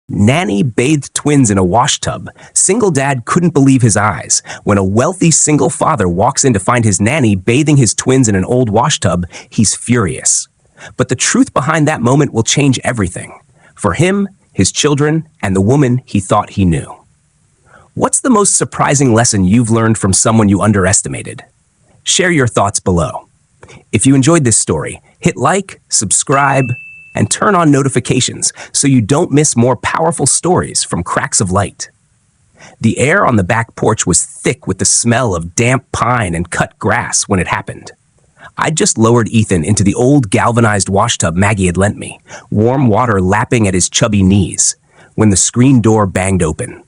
Nanny bathed twins in a washtub. Single dad couldn't believe his eyes. When a wealthy single father walks in to find his nanny bathing his twins in an old washtub, he's furious. But the truth behind that moment will change everything. For him, his children, and the woman he thought he knew. What's the most surprising lesson you've learned from someone you underestimated? Share your thoughts below. If you enjoyed this story, hit like, subscribe, and turn on notifications so you don't miss more powerful stories from Cracks of Light. The air on the back porch was thick with the smell of damp pine and cut grass when it happened. I'd just lowered Ethan into the old galvanized washtub Maggie had lent me, warm water lapping at his chubby knees, when the screen door banged open.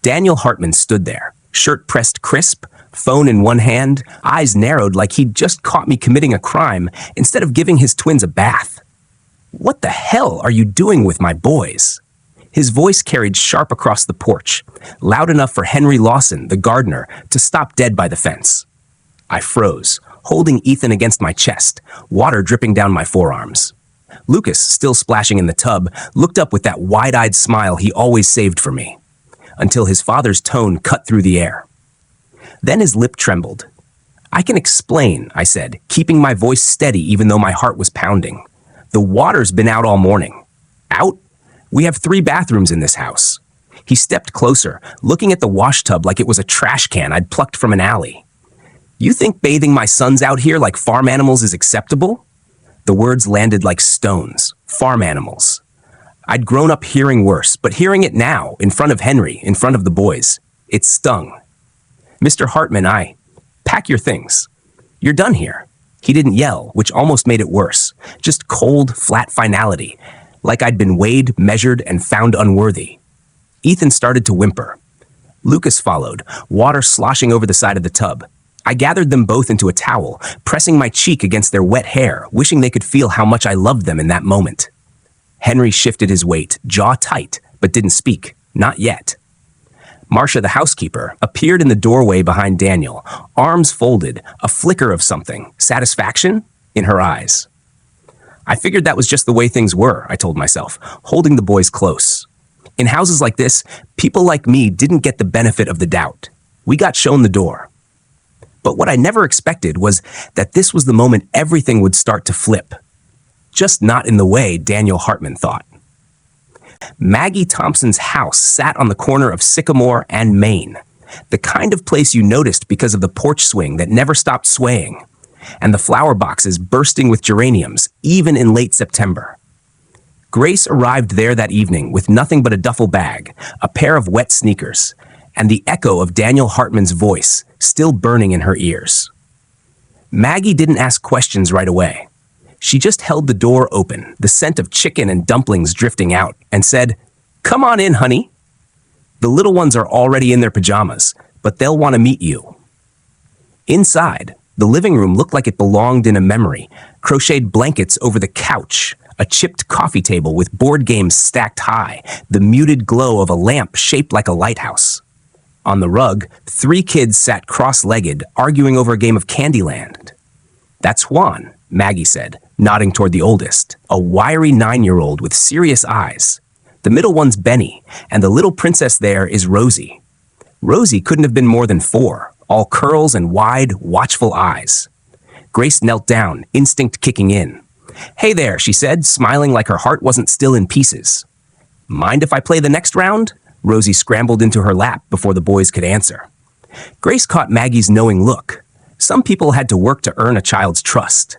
Daniel Hartman stood there, shirt pressed crisp, phone in one hand, eyes narrowed like he'd just caught me committing a crime instead of giving his twins a bath. "What the hell are you doing with my boys?" His voice carried sharp across the porch, loud enough for Henry Lawson, the gardener, to stop dead by the fence. I froze, holding Ethan against my chest, water dripping down my forearms. Lucas, still splashing in the tub, looked up with that wide-eyed smile he always saved for me, until his father's tone cut through the air. Then his lip trembled. "I can explain," I said, keeping my voice steady even though my heart was pounding. "The water's been out all morning." "Out? We have 3 bathrooms in this house." He stepped closer, looking at the washtub like it was a trash can I'd plucked from an alley. "You think bathing my sons out here like farm animals is acceptable?" The words landed like stones. Farm animals. I'd grown up hearing worse, but hearing it now, in front of Henry, in front of the boys, it stung. "Mr. Hartman, pack your things. You're done here." He didn't yell, which almost made it worse. Just cold, flat finality, like I'd been weighed, measured, and found unworthy. Ethan started to whimper. Lucas followed, water sloshing over the side of the tub. I gathered them both into a towel, pressing my cheek against their wet hair, wishing they could feel how much I loved them in that moment. Henry shifted his weight, jaw tight, but didn't speak. Not yet. Marcia, the housekeeper, appeared in the doorway behind Daniel, arms folded, a flicker of something, satisfaction, in her eyes. I figured that was just the way things were, I told myself, holding the boys close. In houses like this, people like me didn't get the benefit of the doubt. We got shown the door. But what I never expected was that this was the moment everything would start to flip. Just not in the way Daniel Hartman thought. Maggie Thompson's house sat on the corner of Sycamore and Main, the kind of place you noticed because of the porch swing that never stopped swaying, and the flower boxes bursting with geraniums, even in late September. Grace arrived there that evening with nothing but a duffel bag, a pair of wet sneakers, and the echo of Daniel Hartman's voice still burning in her ears. Maggie didn't ask questions right away. She just held the door open, the scent of chicken and dumplings drifting out, and said, "Come on in, honey. The little ones are already in their pajamas, but they'll want to meet you." Inside, the living room looked like it belonged in a memory, crocheted blankets over the couch, a chipped coffee table with board games stacked high, the muted glow of a lamp shaped like a lighthouse. On the rug, 3 kids sat cross-legged, arguing over a game of Candyland. "That's Juan," Maggie said, nodding toward the oldest, a wiry 9-year-old with serious eyes. "The middle one's Benny, and the little princess there is Rosie." Rosie couldn't have been more than 4, all curls and wide, watchful eyes. Grace knelt down, instinct kicking in. "Hey there," she said, smiling like her heart wasn't still in pieces. "Mind if I play the next round?" Rosie scrambled into her lap before the boys could answer. Grace caught Maggie's knowing look. Some people had to work to earn a child's trust.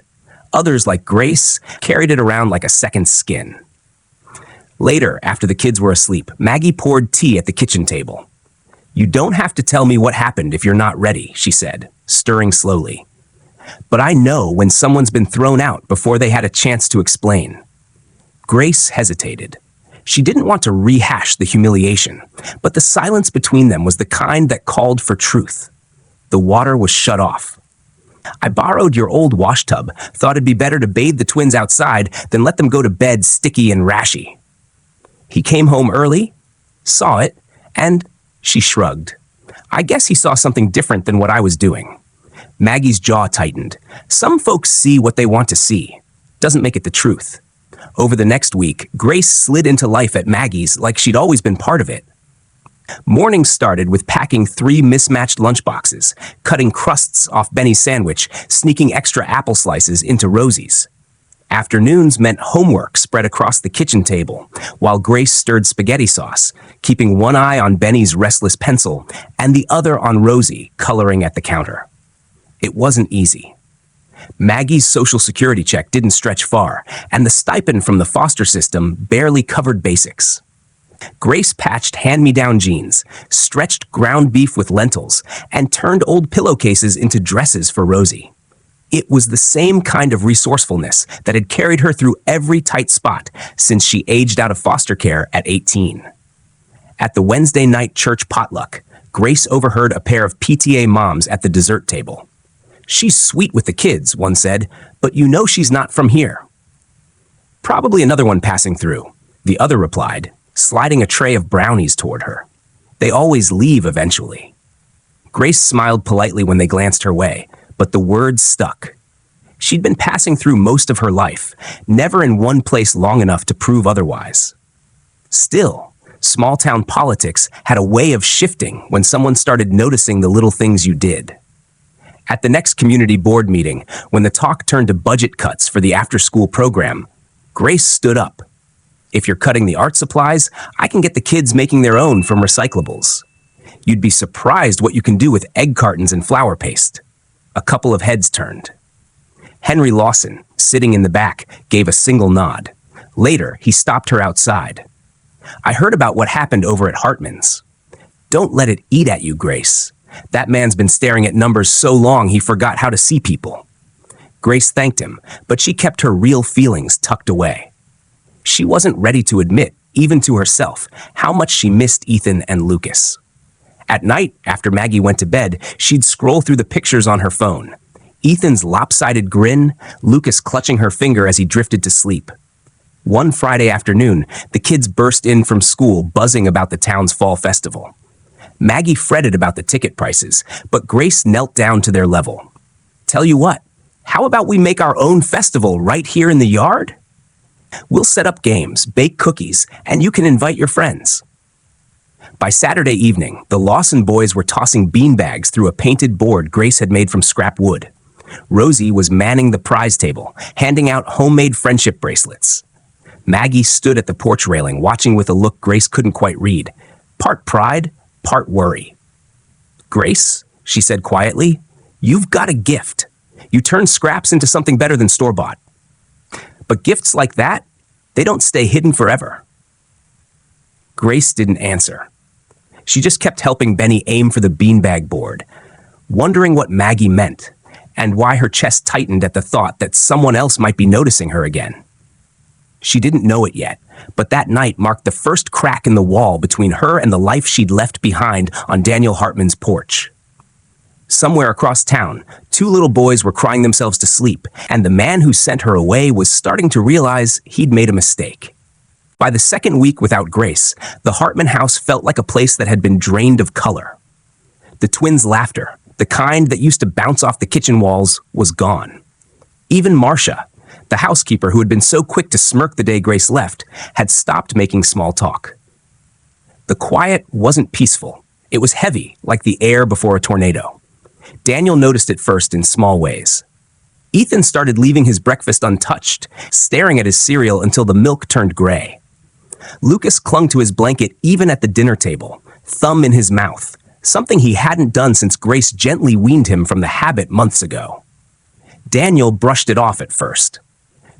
Others, like Grace, carried it around like a second skin. Later, after the kids were asleep, Maggie poured tea at the kitchen table. "You don't have to tell me what happened if you're not ready," she said, stirring slowly. "But I know when someone's been thrown out before they had a chance to explain." Grace hesitated. She didn't want to rehash the humiliation, but the silence between them was the kind that called for truth. The water was shut off. "I borrowed your old washtub, thought it'd be better to bathe the twins outside than let them go to bed sticky and rashy. He came home early, saw it, and," she shrugged, "I guess he saw something different than what I was doing." Maggie's jaw tightened. Some folks see what they want to see. Doesn't make it the truth. Over the next week, Grace slid into life at Maggie's like she'd always been part of it. Mornings started with packing 3 mismatched lunchboxes, cutting crusts off Benny's sandwich, sneaking extra apple slices into Rosie's. Afternoons meant homework spread across the kitchen table, while Grace stirred spaghetti sauce, keeping one eye on Benny's restless pencil and the other on Rosie, coloring at the counter. It wasn't easy. Maggie's Social Security check didn't stretch far, and the stipend from the foster system barely covered basics. Grace patched hand-me-down jeans, stretched ground beef with lentils, and turned old pillowcases into dresses for Rosie. It was the same kind of resourcefulness that had carried her through every tight spot since she aged out of foster care at 18. At the Wednesday night church potluck, Grace overheard a pair of PTA moms at the dessert table. "She's sweet with the kids," one said, "but you know she's not from here." "Probably another one passing through," the other replied, sliding a tray of brownies toward her. "They always leave eventually." Grace smiled politely when they glanced her way, but the words stuck. She'd been passing through most of her life, never in one place long enough to prove otherwise. Still, small-town politics had a way of shifting when someone started noticing the little things you did. At the next community board meeting, when the talk turned to budget cuts for the after-school program, Grace stood up. "If you're cutting the art supplies, I can get the kids making their own from recyclables. You'd be surprised what you can do with egg cartons and flour paste." A couple of heads turned. Henry Lawson, sitting in the back, gave a single nod. Later, he stopped her outside. "I heard about what happened over at Hartman's." "Don't let it eat at you, Grace. That man's been staring at numbers so long he forgot how to see people." Grace thanked him, but she kept her real feelings tucked away. She wasn't ready to admit, even to herself, how much she missed Ethan and Lucas. At night, after Maggie went to bed, she'd scroll through the pictures on her phone. Ethan's lopsided grin, Lucas clutching her finger as he drifted to sleep. One Friday afternoon, the kids burst in from school buzzing about the town's fall festival. Maggie fretted about the ticket prices, but Grace knelt down to their level. "Tell you what, how about we make our own festival right here in the yard? We'll set up games, bake cookies, and you can invite your friends." By Saturday evening, the Lawson boys were tossing beanbags through a painted board Grace had made from scrap wood. Rosie was manning the prize table, handing out homemade friendship bracelets. Maggie stood at the porch railing, watching with a look Grace couldn't quite read. Part pride, part worry. "Grace," she said quietly, "you've got a gift. You turn scraps into something better than store-bought. But gifts like that, they don't stay hidden forever." Grace didn't answer. She just kept helping Benny aim for the beanbag board, wondering what Maggie meant, and why her chest tightened at the thought that someone else might be noticing her again. She didn't know it yet, but that night marked the first crack in the wall between her and the life she'd left behind on Daniel Hartman's porch. Somewhere across town, 2 little boys were crying themselves to sleep, and the man who sent her away was starting to realize he'd made a mistake. By the second week without Grace, the Hartman house felt like a place that had been drained of color. The twins' laughter, the kind that used to bounce off the kitchen walls, was gone. Even Marcia, the housekeeper who had been so quick to smirk the day Grace left, had stopped making small talk. The quiet wasn't peaceful. It was heavy, like the air before a tornado. Daniel noticed it first in small ways. Ethan started leaving his breakfast untouched, staring at his cereal until the milk turned gray. Lucas clung to his blanket even at the dinner table, thumb in his mouth, something he hadn't done since Grace gently weaned him from the habit months ago. Daniel brushed it off at first.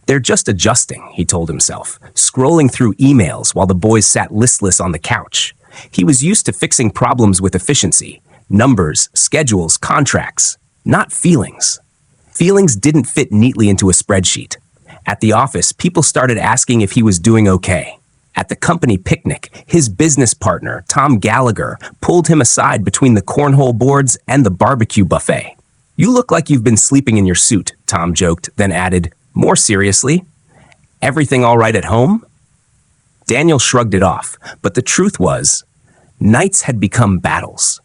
"They're just adjusting," he told himself, scrolling through emails while the boys sat listless on the couch. He was used to fixing problems with efficiency, numbers, schedules, contracts, not feelings. Feelings didn't fit neatly into a spreadsheet. At the office, people started asking if he was doing okay. At the company picnic, his business partner, Tom Gallagher, pulled him aside between the cornhole boards and the barbecue buffet. "You look like you've been sleeping in your suit," Tom joked, then added, more seriously, "Everything all right at home?" Daniel shrugged it off, but the truth was, nights had become battles.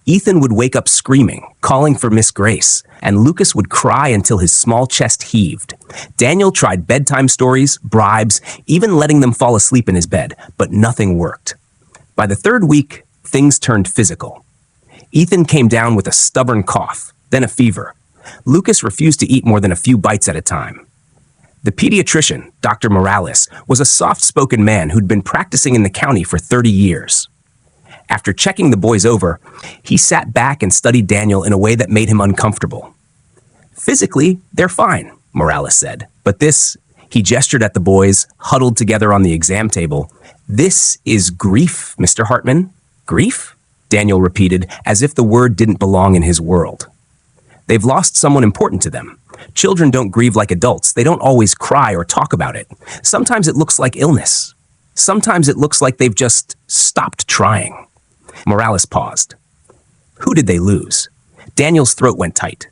Ethan would wake up screaming, calling for Miss Grace, and Lucas would cry until his small chest heaved. Daniel tried bedtime stories, bribes, even letting them fall asleep in his bed, but nothing worked. By the third week, things turned physical. Ethan came down with a stubborn cough, then a fever. Lucas refused to eat more than a few bites at a time. The pediatrician, Dr. Morales, was a soft-spoken man who'd been practicing in the county for 30 years. After checking the boys over, he sat back and studied Daniel in a way that made him uncomfortable. Physically, they're fine, Morales said. But this, he gestured at the boys, huddled together on the exam table. This is grief, Mr. Hartman. Grief? Daniel repeated, as if the word didn't belong in his world. They've lost someone important to them. Children don't grieve like adults. They don't always cry or talk about it. Sometimes it looks like illness. Sometimes it looks like they've just stopped trying. Morales paused. Who did they lose? Daniel's throat went tight.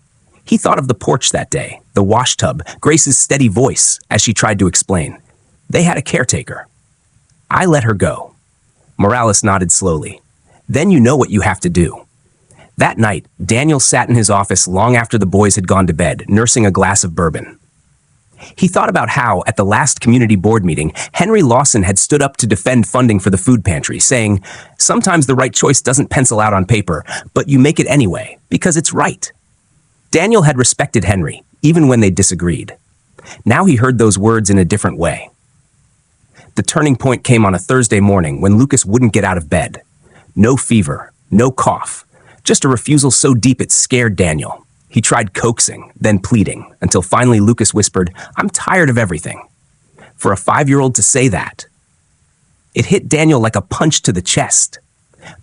He thought of the porch that day, the washtub, Grace's steady voice as she tried to explain. They had a caretaker. I let her go. Morales nodded slowly. Then you know what you have to do. That night, Daniel sat in his office long after the boys had gone to bed, nursing a glass of bourbon. He thought about how, at the last community board meeting, Henry Lawson had stood up to defend funding for the food pantry, saying, sometimes the right choice doesn't pencil out on paper, but you make it anyway, because it's right. Daniel had respected Henry, even when they disagreed. Now he heard those words in a different way. The turning point came on a Thursday morning when Lucas wouldn't get out of bed. No fever, no cough, just a refusal so deep it scared Daniel. He tried coaxing, then pleading, until finally Lucas whispered, I'm tired of everything. For a 5-year-old to say that. It hit Daniel like a punch to the chest.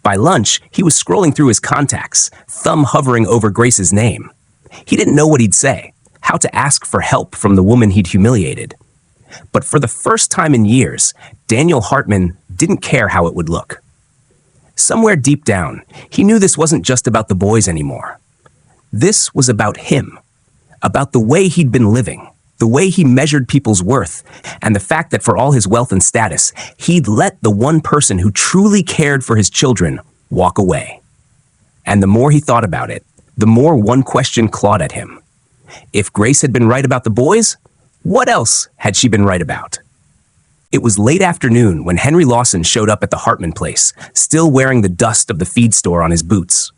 By lunch, he was scrolling through his contacts, thumb hovering over Grace's name. He didn't know what he'd say, how to ask for help from the woman he'd humiliated. But for the first time in years, Daniel Hartman didn't care how it would look. Somewhere deep down, he knew this wasn't just about the boys anymore. This was about him, about the way he'd been living, the way he measured people's worth, and the fact that for all his wealth and status, he'd let the one person who truly cared for his children walk away. And the more he thought about it, the more one question clawed at him. If Grace had been right about the boys, what else had she been right about? It was late afternoon when Henry Lawson showed up at the Hartman place, still wearing the dust of the feed store on his boots.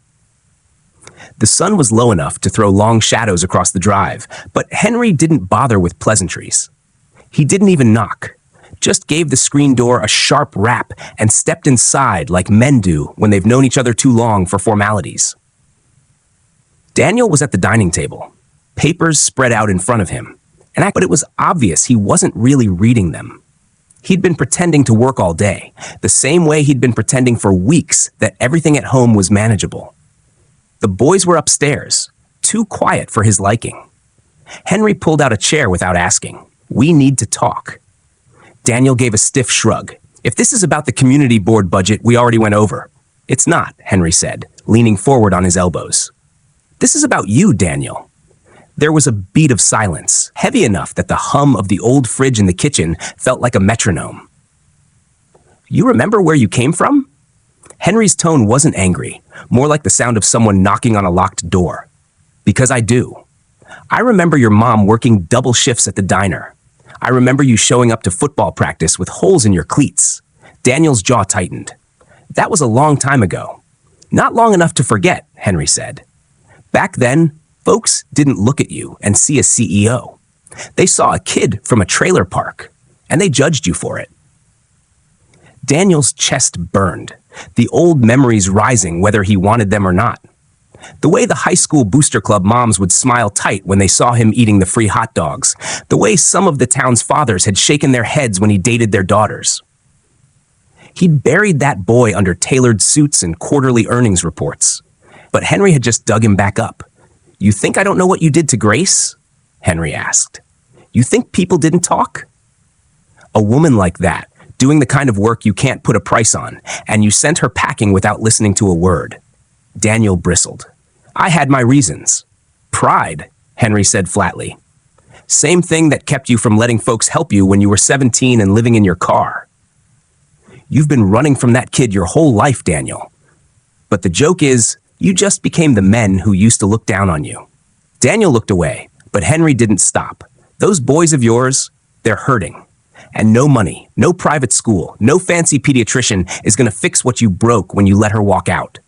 The sun was low enough to throw long shadows across the drive, but Henry didn't bother with pleasantries. He didn't even knock, just gave the screen door a sharp rap and stepped inside like men do when they've known each other too long for formalities. Daniel was at the dining table, papers spread out in front of him, but it was obvious he wasn't really reading them. He'd been pretending to work all day, the same way he'd been pretending for weeks that everything at home was manageable. The boys were upstairs, too quiet for his liking. Henry pulled out a chair without asking. We need to talk. Daniel gave a stiff shrug. If this is about the community board budget we already went over. It's not, Henry said, leaning forward on his elbows. This is about you, Daniel. There was a beat of silence, heavy enough that the hum of the old fridge in the kitchen felt like a metronome. You remember where you came from? Henry's tone wasn't angry, more like the sound of someone knocking on a locked door. Because I do. I remember your mom working double shifts at the diner. I remember you showing up to football practice with holes in your cleats. Daniel's jaw tightened. That was a long time ago. Not long enough to forget, Henry said. Back then, folks didn't look at you and see a CEO. They saw a kid from a trailer park, and they judged you for it. Daniel's chest burned, the old memories rising whether he wanted them or not. The way the high school booster club moms would smile tight when they saw him eating the free hot dogs. The way some of the town's fathers had shaken their heads when he dated their daughters. He'd buried that boy under tailored suits and quarterly earnings reports. But Henry had just dug him back up. You think I don't know what you did to Grace? Henry asked. You think people didn't talk? A woman like that, doing the kind of work you can't put a price on, and you sent her packing without listening to a word. Daniel bristled. I had my reasons. Pride, Henry said flatly. Same thing that kept you from letting folks help you when you were 17 and living in your car. You've been running from that kid your whole life, Daniel. But the joke is, You just became the men who used to look down on you. Daniel looked away, but Henry didn't stop. Those boys of yours, they're hurting. And no money, no private school, no fancy pediatrician is going to fix what you broke when you let her walk out.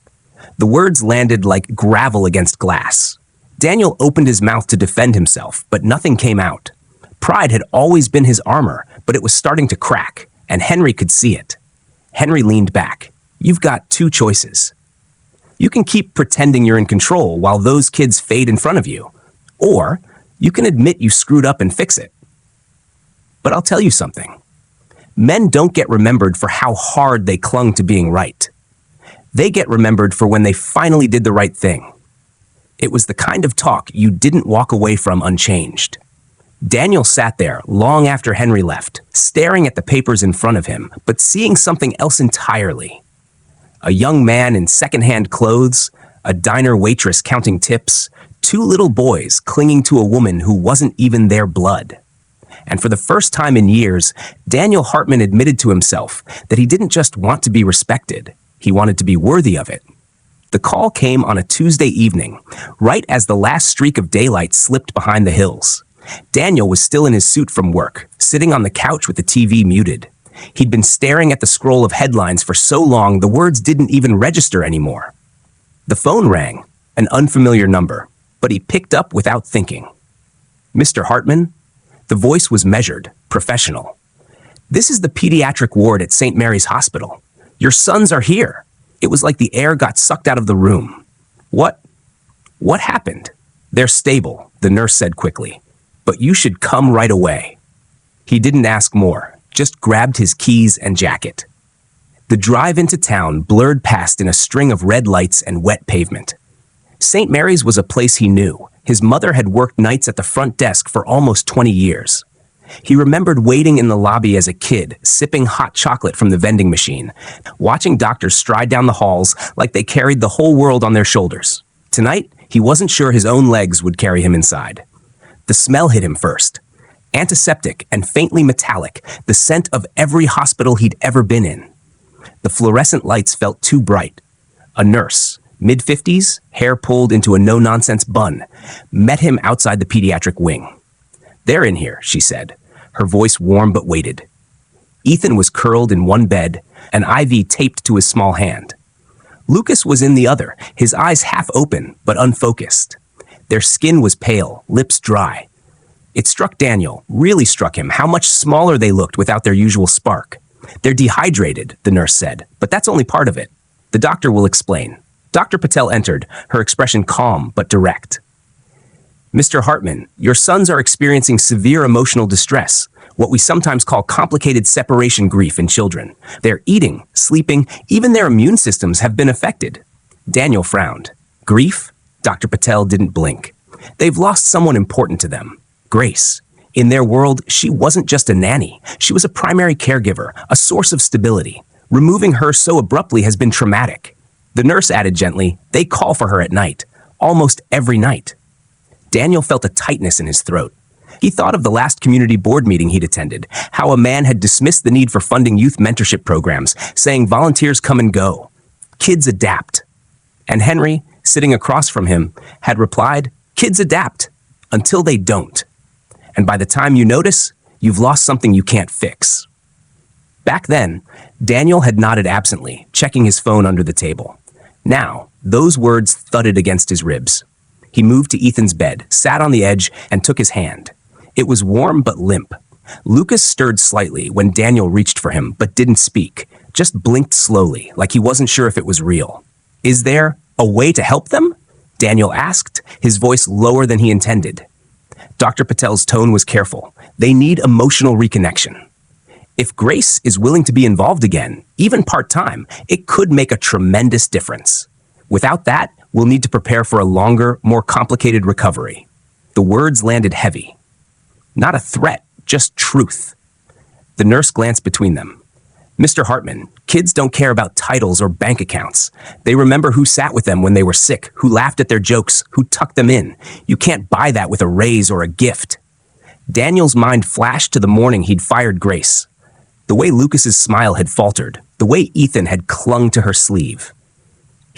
The words landed like gravel against glass. Daniel opened his mouth to defend himself, but nothing came out. Pride had always been his armor, but it was starting to crack, and Henry could see it. Henry leaned back. You've got two choices. You can keep pretending you're in control while those kids fade in front of you, or you can admit you screwed up and fix it. But I'll tell you something. Men don't get remembered for how hard they clung to being right. They get remembered for when they finally did the right thing. It was the kind of talk you didn't walk away from unchanged. Daniel sat there long after Henry left, staring at the papers in front of him, but seeing something else entirely. A young man in secondhand clothes, a diner waitress counting tips, two little boys clinging to a woman who wasn't even their blood. And for the first time in years, Daniel Hartman admitted to himself that he didn't just want to be respected, he wanted to be worthy of it. The call came on a Tuesday evening, right as the last streak of daylight slipped behind the hills. Daniel was still in his suit from work, sitting on the couch with the TV muted. He'd been staring at the scroll of headlines for so long the words didn't even register anymore. The phone rang, an unfamiliar number, but he picked up without thinking. Mr. Hartman? The voice was measured, professional. This is the pediatric ward at St. Mary's Hospital. Your sons are here. It was like the air got sucked out of the room. What happened? They're stable, the nurse said quickly. But you should come right away. He didn't ask more, just grabbed his keys and jacket. The drive into town blurred past in a string of red lights and wet pavement. St. Mary's was a place he knew. His mother had worked nights at the front desk for almost 20 years. He remembered waiting in the lobby as a kid, sipping hot chocolate from the vending machine, watching doctors stride down the halls like they carried the whole world on their shoulders. Tonight, he wasn't sure his own legs would carry him inside. The smell hit him first. Antiseptic and faintly metallic, the scent of every hospital he'd ever been in. The fluorescent lights felt too bright. A nurse, mid-50s, hair pulled into a no-nonsense bun, met him outside the pediatric wing. They're in here, she said, her voice warm but weighted. Ethan was curled in one bed, an IV taped to his small hand. Lucas was in the other, his eyes half open but unfocused. Their skin was pale, lips dry. It struck Daniel, really struck him, how much smaller they looked without their usual spark. They're dehydrated, the nurse said, but that's only part of it. The doctor will explain. Dr. Patel entered, her expression calm but direct. Mr. Hartman, your sons are experiencing severe emotional distress, what we sometimes call complicated separation grief in children. They're eating, sleeping, even their immune systems have been affected. Daniel frowned. Grief? Dr. Patel didn't blink. They've lost someone important to them. Grace. In their world, she wasn't just a nanny. She was a primary caregiver, a source of stability. Removing her so abruptly has been traumatic. The nurse added gently, they call for her at night. Almost every night. Daniel felt a tightness in his throat. He thought of the last community board meeting he'd attended, how a man had dismissed the need for funding youth mentorship programs, saying volunteers come and go. Kids adapt. And Henry, sitting across from him, had replied, kids adapt, until they don't. And by the time you notice, you've lost something you can't fix. Back then, Daniel had nodded absently, checking his phone under the table. Now, those words thudded against his ribs. He moved to Ethan's bed, sat on the edge, and took his hand. It was warm but limp. Lucas stirred slightly when Daniel reached for him, but didn't speak, just blinked slowly, like he wasn't sure if it was real. Is there a way to help them? Daniel asked, his voice lower than he intended. Dr. Patel's tone was careful. They need emotional reconnection. If Grace is willing to be involved again, even part-time, it could make a tremendous difference. Without that, we'll need to prepare for a longer, more complicated recovery. The words landed heavy. Not a threat, just truth. The nurse glanced between them. Mr. Hartman, kids don't care about titles or bank accounts. They remember who sat with them when they were sick, who laughed at their jokes, who tucked them in. You can't buy that with a raise or a gift. Daniel's mind flashed to the morning he'd fired Grace. The way Lucas's smile had faltered, the way Ethan had clung to her sleeve.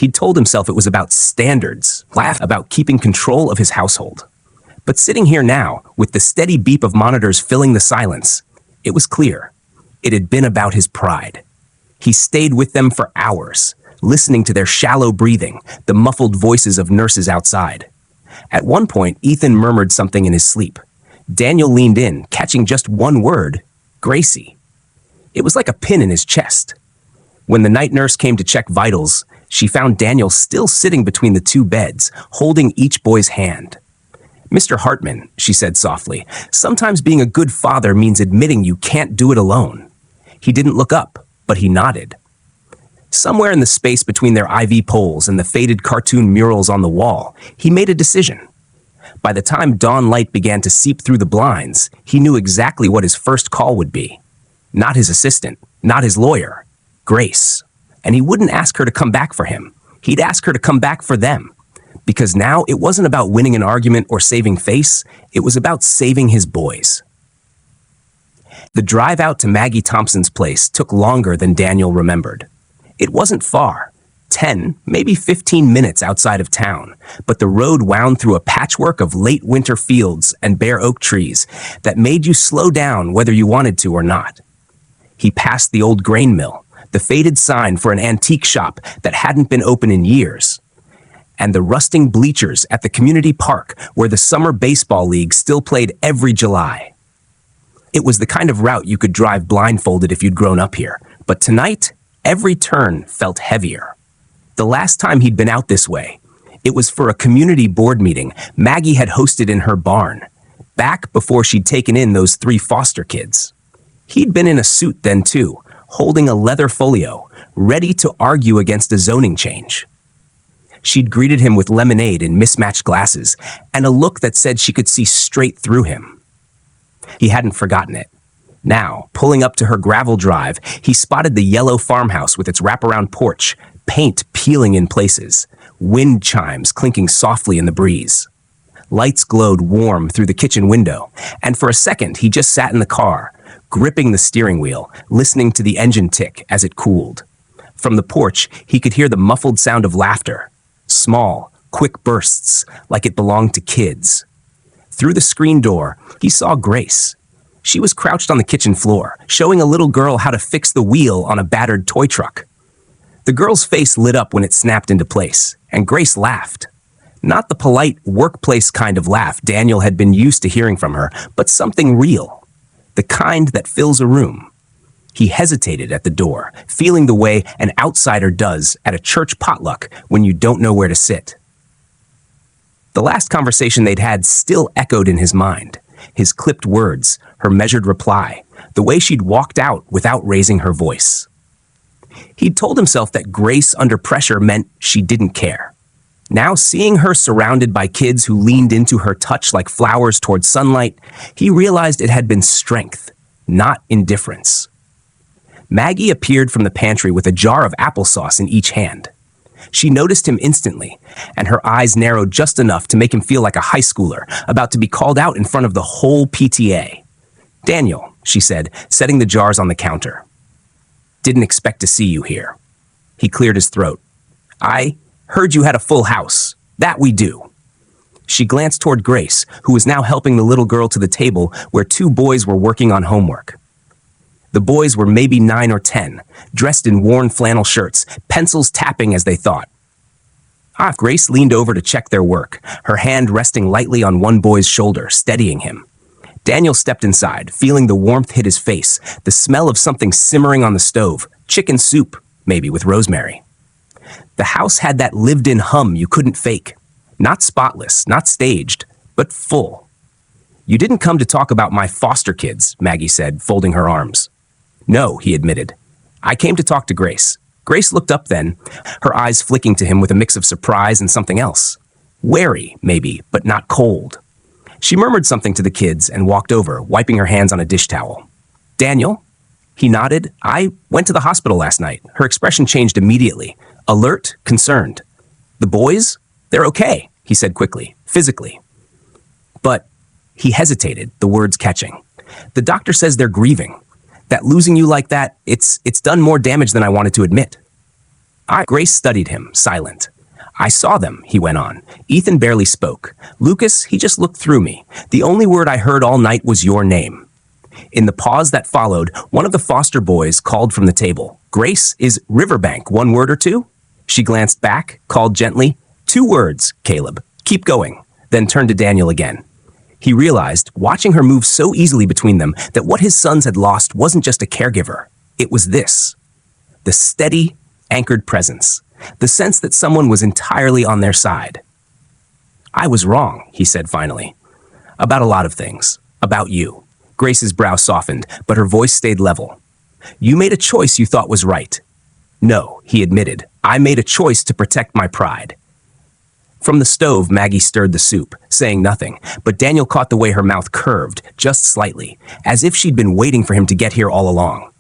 He'd told himself it was about standards, about keeping control of his household. But sitting here now, with the steady beep of monitors filling the silence, it was clear. It had been about his pride. He stayed with them for hours, listening to their shallow breathing, the muffled voices of nurses outside. At one point, Ethan murmured something in his sleep. Daniel leaned in, catching just one word, Gracie. It was like a pin in his chest. When the night nurse came to check vitals, she found Daniel still sitting between the two beds, holding each boy's hand. Mr. Hartman, she said softly, sometimes being a good father means admitting you can't do it alone. He didn't look up, but he nodded. Somewhere in the space between their IV poles and the faded cartoon murals on the wall, he made a decision. By the time dawn light began to seep through the blinds, he knew exactly what his first call would be. Not his assistant, not his lawyer, Grace. And he wouldn't ask her to come back for him. He'd ask her to come back for them. Because now it wasn't about winning an argument or saving face, it was about saving his boys. The drive out to Maggie Thompson's place took longer than Daniel remembered. It wasn't far, 10, maybe 15 minutes outside of town, but the road wound through a patchwork of late winter fields and bare oak trees that made you slow down whether you wanted to or not. He passed the old grain mill, the faded sign for an antique shop that hadn't been open in years, and the rusting bleachers at the community park where the summer baseball league still played every July. It was the kind of route you could drive blindfolded if you'd grown up here, but tonight, every turn felt heavier. The last time he'd been out this way, it was for a community board meeting Maggie had hosted in her barn, back before she'd taken in those 3 foster kids. He'd been in a suit then too, holding a leather folio, ready to argue against a zoning change. She'd greeted him with lemonade in mismatched glasses and a look that said she could see straight through him. He hadn't forgotten it. Now, pulling up to her gravel drive, he spotted the yellow farmhouse with its wraparound porch, paint peeling in places, wind chimes clinking softly in the breeze. Lights glowed warm through the kitchen window, and for a second he just sat in the car, gripping the steering wheel, listening to the engine tick as it cooled. From the porch, he could hear the muffled sound of laughter, small, quick bursts, like it belonged to kids. Through the screen door, he saw Grace. She was crouched on the kitchen floor, showing a little girl how to fix the wheel on a battered toy truck. The girl's face lit up when it snapped into place, and Grace laughed. Not the polite workplace kind of laugh Daniel had been used to hearing from her, but something real, the kind that fills a room. He hesitated at the door, feeling the way an outsider does at a church potluck when you don't know where to sit. The last conversation they'd had still echoed in his mind. His clipped words, her measured reply, the way she'd walked out without raising her voice. He'd told himself that grace under pressure meant she didn't care. Now, seeing her surrounded by kids who leaned into her touch like flowers toward sunlight, he realized it had been strength, not indifference. Maggie appeared from the pantry with a jar of applesauce in each hand. She noticed him instantly, and her eyes narrowed just enough to make him feel like a high schooler about to be called out in front of the whole PTA. "Daniel," she said, setting the jars on the counter. "Didn't expect to see you here." He cleared his throat. "I heard you had a full house. That we do." She glanced toward Grace, who was now helping the little girl to the table where two boys were working on homework. The boys were maybe 9 or 10, dressed in worn flannel shirts, pencils tapping as they thought. Grace leaned over to check their work, her hand resting lightly on one boy's shoulder, steadying him. Daniel stepped inside, feeling the warmth hit his face, the smell of something simmering on the stove, chicken soup, maybe with rosemary. The house had that lived-in hum you couldn't fake. Not spotless, not staged, but full. "You didn't come to talk about my foster kids," Maggie said, folding her arms. "No," he admitted. "I came to talk to Grace." Grace looked up then, her eyes flicking to him with a mix of surprise and something else. Wary, maybe, but not cold. She murmured something to the kids and walked over, wiping her hands on a dish towel. "Daniel?" He nodded. "I went to the hospital last night." Her expression changed immediately. Alert, concerned. "The boys? They're okay," he said quickly, physically. "But," he hesitated, the words catching. "The doctor says they're grieving. That losing you like that, it's done more damage than I wanted to admit." Grace studied him, silent. I saw them, he went on. Ethan barely spoke. Lucas, he just looked through me. The only word I heard all night was your name. In the pause that followed, one of the foster boys called from the table. Grace, is riverbank one word or two? She glanced back, called gently. 2 words, Caleb. Keep going. Then turned to Daniel again. He realized, watching her move so easily between them, that what his sons had lost wasn't just a caregiver. It was this. The steady, anchored presence. The sense that someone was entirely on their side. I was wrong, he said finally. About a lot of things. About you. Grace's brow softened, but her voice stayed level. You made a choice you thought was right. No, he admitted. I made a choice to protect my pride. From the stove, Maggie stirred the soup, saying nothing, but Daniel caught the way her mouth curved, just slightly, as if she'd been waiting for him to get here all along.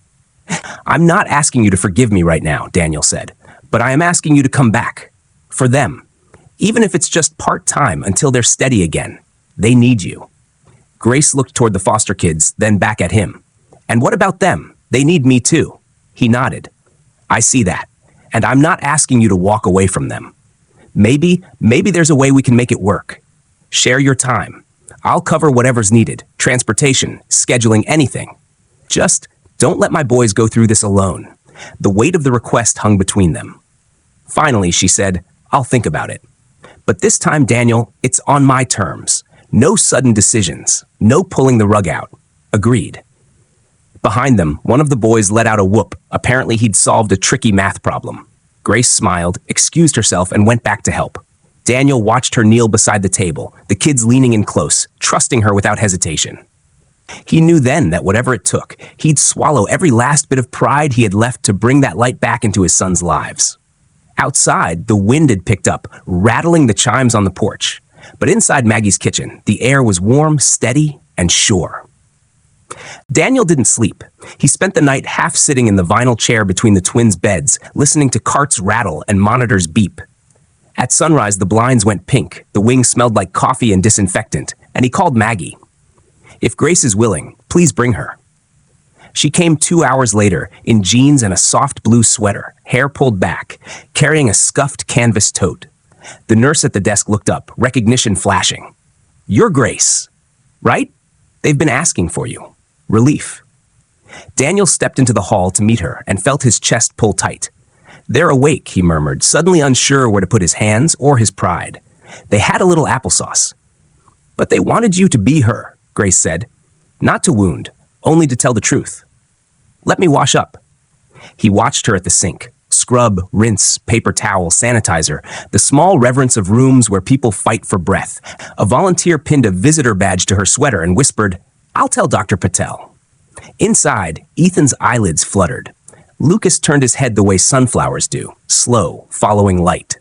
I'm not asking you to forgive me right now, Daniel said, but I am asking you to come back. For them. Even if it's just part-time until they're steady again. They need you. Grace looked toward the foster kids, then back at him. And what about them? They need me too. He nodded. I see that. And I'm not asking you to walk away from them. Maybe there's a way we can make it work. Share your time. I'll cover whatever's needed. Transportation, scheduling, anything. Just don't let my boys go through this alone. The weight of the request hung between them. Finally, she said, I'll think about it. But this time, Daniel, it's on my terms. No sudden decisions. No pulling the rug out. Agreed. Behind them, one of the boys let out a whoop. Apparently, he'd solved a tricky math problem. Grace smiled, excused herself, and went back to help. Daniel watched her kneel beside the table, the kids leaning in close, trusting her without hesitation. He knew then that whatever it took, he'd swallow every last bit of pride he had left to bring that light back into his sons' lives. Outside, the wind had picked up, rattling the chimes on the porch. But inside Maggie's kitchen, the air was warm, steady, and sure. Daniel didn't sleep. He spent the night half sitting in the vinyl chair between the twins' beds, listening to carts rattle and monitors beep. At sunrise, the blinds went pink, the wing smelled like coffee and disinfectant, and he called Maggie. If Grace is willing, please bring her. She came 2 hours later, in jeans and a soft blue sweater, hair pulled back, carrying a scuffed canvas tote. The nurse at the desk looked up, recognition flashing. You're Grace, right? They've been asking for you. Relief. Daniel stepped into the hall to meet her and felt his chest pull tight. They're awake, he murmured, suddenly unsure where to put his hands or his pride. They had a little applesauce. But they wanted you to be her, Grace said. Not to wound, only to tell the truth. Let me wash up. He watched her at the sink. Scrub, rinse, paper towel, sanitizer, the small reverence of rooms where people fight for breath. A volunteer pinned a visitor badge to her sweater and whispered, I'll tell Dr. Patel. Inside, Ethan's eyelids fluttered. Lucas turned his head the way sunflowers do, slow, following light.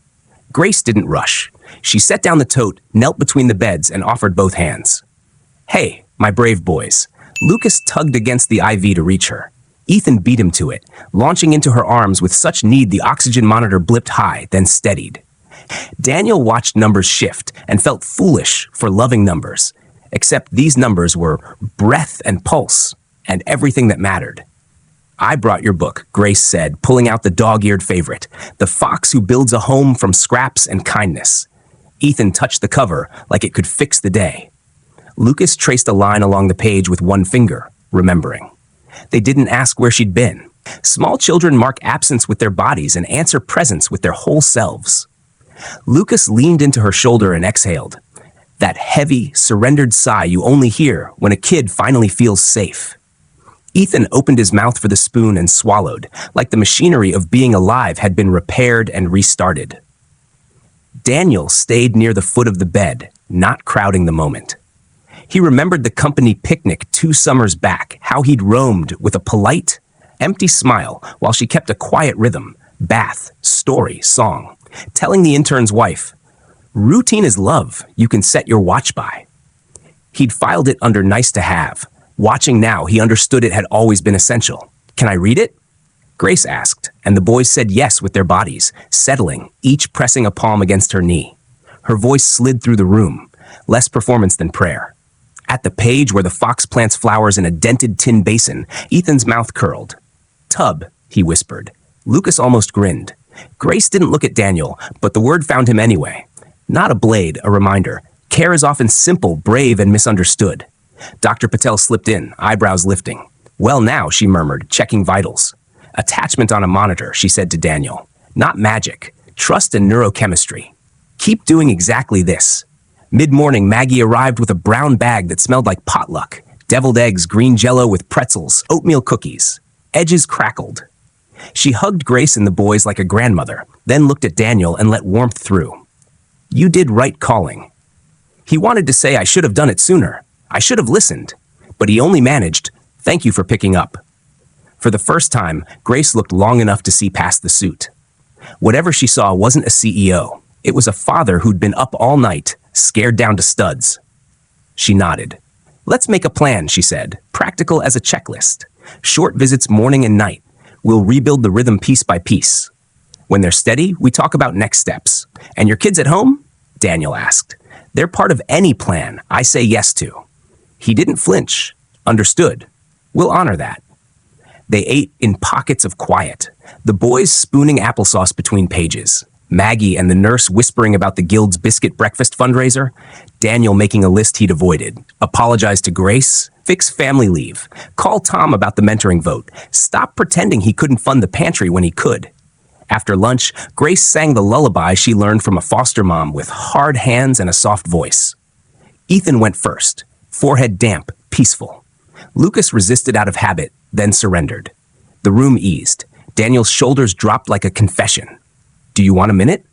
Grace didn't rush. She set down the tote, knelt between the beds, and offered both hands. Hey, my brave boys. Lucas tugged against the IV to reach her. Ethan beat him to it, launching into her arms with such need the oxygen monitor blipped high, then steadied. Daniel watched numbers shift and felt foolish for loving numbers, except these numbers were breath and pulse and everything that mattered. I brought your book, Grace said, pulling out the dog-eared favorite, The Fox Who Builds a Home from Scraps and Kindness. Ethan touched the cover like it could fix the day. Lucas traced a line along the page with one finger, remembering. They didn't ask where she'd been. Small children mark absence with their bodies and answer presence with their whole selves. Lucas leaned into her shoulder and exhaled. That heavy, surrendered sigh you only hear when a kid finally feels safe. Ethan opened his mouth for the spoon and swallowed, like the machinery of being alive had been repaired and restarted. Daniel stayed near the foot of the bed, not crowding the moment. He remembered the company picnic 2 summers back, how he'd roamed with a polite, empty smile while she kept a quiet rhythm, bath, story, song, telling the intern's wife, routine is love you can set your watch by. He'd filed it under nice to have. Watching now, he understood it had always been essential. Can I read it? Grace asked, and the boys said yes with their bodies, settling, each pressing a palm against her knee. Her voice slid through the room, less performance than prayer. At the page where the fox plants flowers in a dented tin basin, Ethan's mouth curled. Tub, he whispered. Lucas almost grinned. Grace didn't look at Daniel, but the word found him anyway. Not a blade, a reminder. Care is often simple, brave, and misunderstood. Dr. Patel slipped in, eyebrows lifting. Well now, she murmured, checking vitals. Attachment on a monitor, she said to Daniel. Not magic. Trust and neurochemistry. Keep doing exactly this. Mid-morning, Maggie arrived with a brown bag that smelled like potluck. Deviled eggs, green jello with pretzels, oatmeal cookies. Edges crackled. She hugged Grace and the boys like a grandmother, then looked at Daniel and let warmth through. You did right calling. He wanted to say I should have done it sooner. I should have listened. But he only managed, thank you for picking up. For the first time, Grace looked long enough to see past the suit. Whatever she saw wasn't a CEO. It was a father who'd been up all night, scared down to studs. She nodded. Let's make a plan, she said, practical as a checklist. Short visits morning and night. We'll rebuild the rhythm piece by piece. When they're steady, we talk about next steps. And your kids at home? Daniel asked. They're part of any plan I say yes to. He didn't flinch. Understood. We'll honor that. They ate in pockets of quiet, the boys spooning applesauce between pages. Maggie and the nurse whispering about the Guild's biscuit breakfast fundraiser, Daniel making a list he'd avoided, apologize to Grace, fix family leave, call Tom about the mentoring vote, stop pretending he couldn't fund the pantry when he could. After lunch, Grace sang the lullaby she learned from a foster mom with hard hands and a soft voice. Ethan went first, forehead damp, peaceful. Lucas resisted out of habit, then surrendered. The room eased. Daniel's shoulders dropped like a confession. Do you want a minute?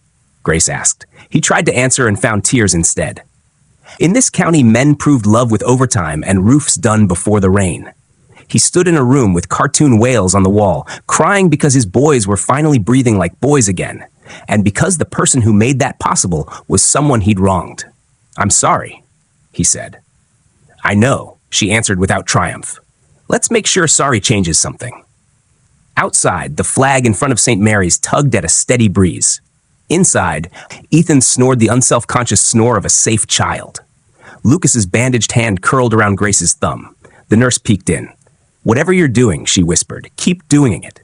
Grace asked. He tried to answer and found tears instead. In this county, men proved love with overtime and roofs done before the rain. He stood in a room with cartoon whales on the wall, crying because his boys were finally breathing like boys again, and because the person who made that possible was someone he'd wronged. I'm sorry, he said. I know, she answered without triumph. Let's make sure sorry changes something. Outside, the flag in front of St. Mary's tugged at a steady breeze. Inside, Ethan snored the unselfconscious snore of a safe child. Lucas's bandaged hand curled around Grace's thumb. The nurse peeked in. Whatever you're doing, she whispered, keep doing it.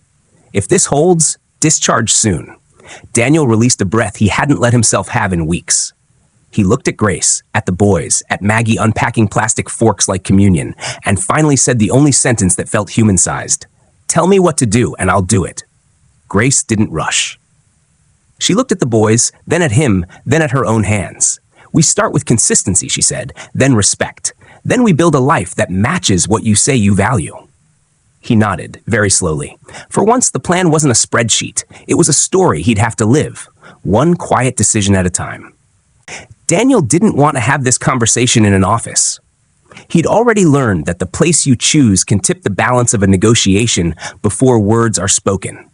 If this holds, discharge soon. Daniel released a breath he hadn't let himself have in weeks. He looked at Grace, at the boys, at Maggie unpacking plastic forks like communion, and finally said the only sentence that felt human-sized. Tell me what to do, and I'll do it. Grace didn't rush. She looked at the boys, then at him, then at her own hands. We start with consistency, she said, then respect. Then we build a life that matches what you say you value. He nodded, very slowly. For once, the plan wasn't a spreadsheet. It was a story he'd have to live, one quiet decision at a time. Daniel didn't want to have this conversation in an office. He'd already learned that the place you choose can tip the balance of a negotiation before words are spoken.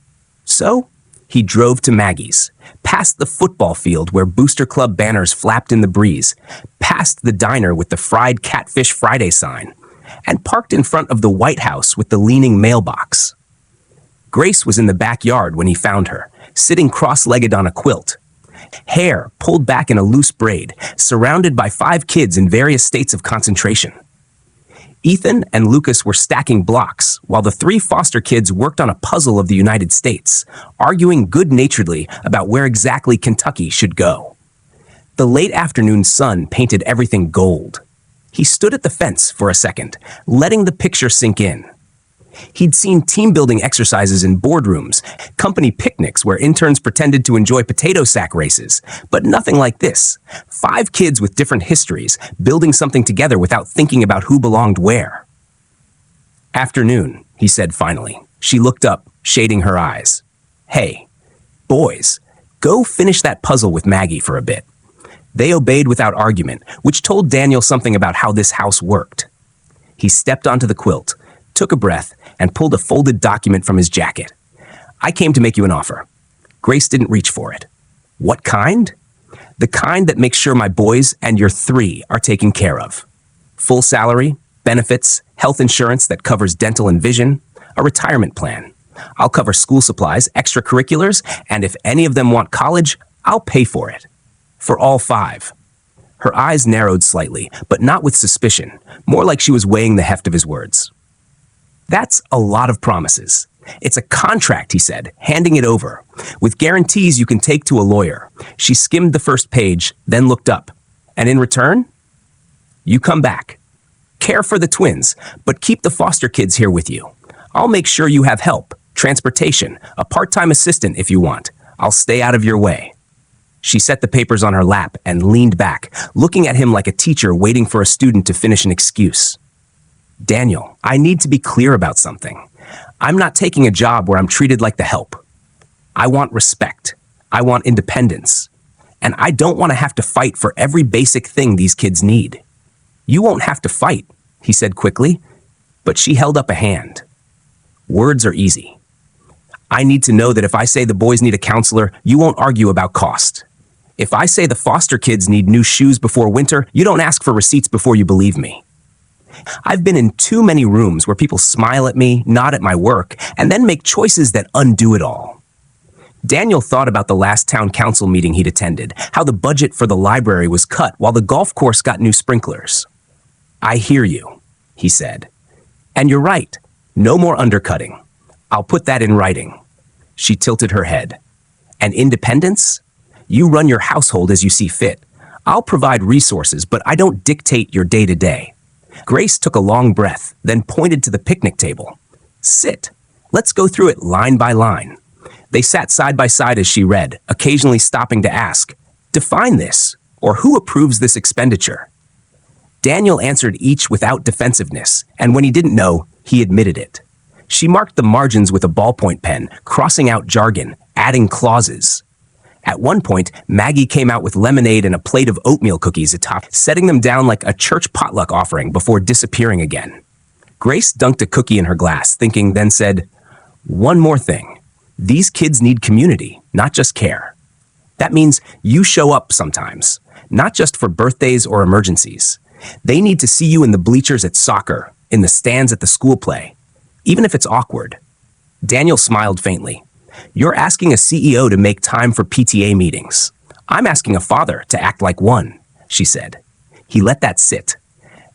So, he drove to Maggie's, past the football field where Booster Club banners flapped in the breeze, past the diner with the Fried Catfish Friday sign, and parked in front of the White House with the leaning mailbox. Grace was in the backyard when he found her, sitting cross-legged on a quilt. Hair pulled back in a loose braid, surrounded by 5 kids in various states of concentration. Ethan and Lucas were stacking blocks, while the 3 foster kids worked on a puzzle of the United States, arguing good-naturedly about where exactly Kentucky should go. The late afternoon sun painted everything gold. He stood at the fence for a second, letting the picture sink in. He'd seen team-building exercises in boardrooms, company picnics where interns pretended to enjoy potato sack races, but nothing like this. 5 kids with different histories, building something together without thinking about who belonged where. Afternoon, he said finally. She looked up, shading her eyes. Hey, boys, go finish that puzzle with Maggie for a bit. They obeyed without argument, which told Daniel something about how this house worked. He stepped onto the quilt, took a breath, and pulled a folded document from his jacket. I came to make you an offer. Grace didn't reach for it. What kind? The kind that makes sure my boys and your 3 are taken care of. Full salary, benefits, health insurance that covers dental and vision, a retirement plan. I'll cover school supplies, extracurriculars, and if any of them want college, I'll pay for it. For all 5. Her eyes narrowed slightly, but not with suspicion, more like she was weighing the heft of his words. That's a lot of promises. It's a contract, he said, handing it over. With guarantees you can take to a lawyer. She skimmed the first page, then looked up. And in return? You come back. Care for the twins, but keep the foster kids here with you. I'll make sure you have help, transportation, a part-time assistant if you want. I'll stay out of your way. She set the papers on her lap and leaned back, looking at him like a teacher waiting for a student to finish an excuse. Daniel, I need to be clear about something. I'm not taking a job where I'm treated like the help. I want respect. I want independence. And I don't want to have to fight for every basic thing these kids need. You won't have to fight, he said quickly, but she held up a hand. Words are easy. I need to know that if I say the boys need a counselor, you won't argue about cost. If I say the foster kids need new shoes before winter, you don't ask for receipts before you believe me. I've been in too many rooms where people smile at me, nod at my work, and then make choices that undo it all. Daniel thought about the last town council meeting he'd attended, how the budget for the library was cut while the golf course got new sprinklers. I hear you, he said. And you're right. No more undercutting. I'll put that in writing. She tilted her head. And independence? You run your household as you see fit. I'll provide resources, but I don't dictate your day-to-day. Grace took a long breath, then pointed to the picnic table. Sit. Let's go through it line by line. They sat side by side as she read, occasionally stopping to ask, define this, or who approves this expenditure? Daniel answered each without defensiveness, and when he didn't know, he admitted it. She marked the margins with a ballpoint pen, crossing out jargon, adding clauses. At one point, Maggie came out with lemonade and a plate of oatmeal cookies atop, setting them down like a church potluck offering before disappearing again. Grace dunked a cookie in her glass, thinking, then said, one more thing. These kids need community, not just care. That means you show up sometimes, not just for birthdays or emergencies. They need to see you in the bleachers at soccer, in the stands at the school play, even if it's awkward. Daniel smiled faintly. You're asking a CEO to make time for PTA meetings. I'm asking a father to act like one, she said. He let that sit.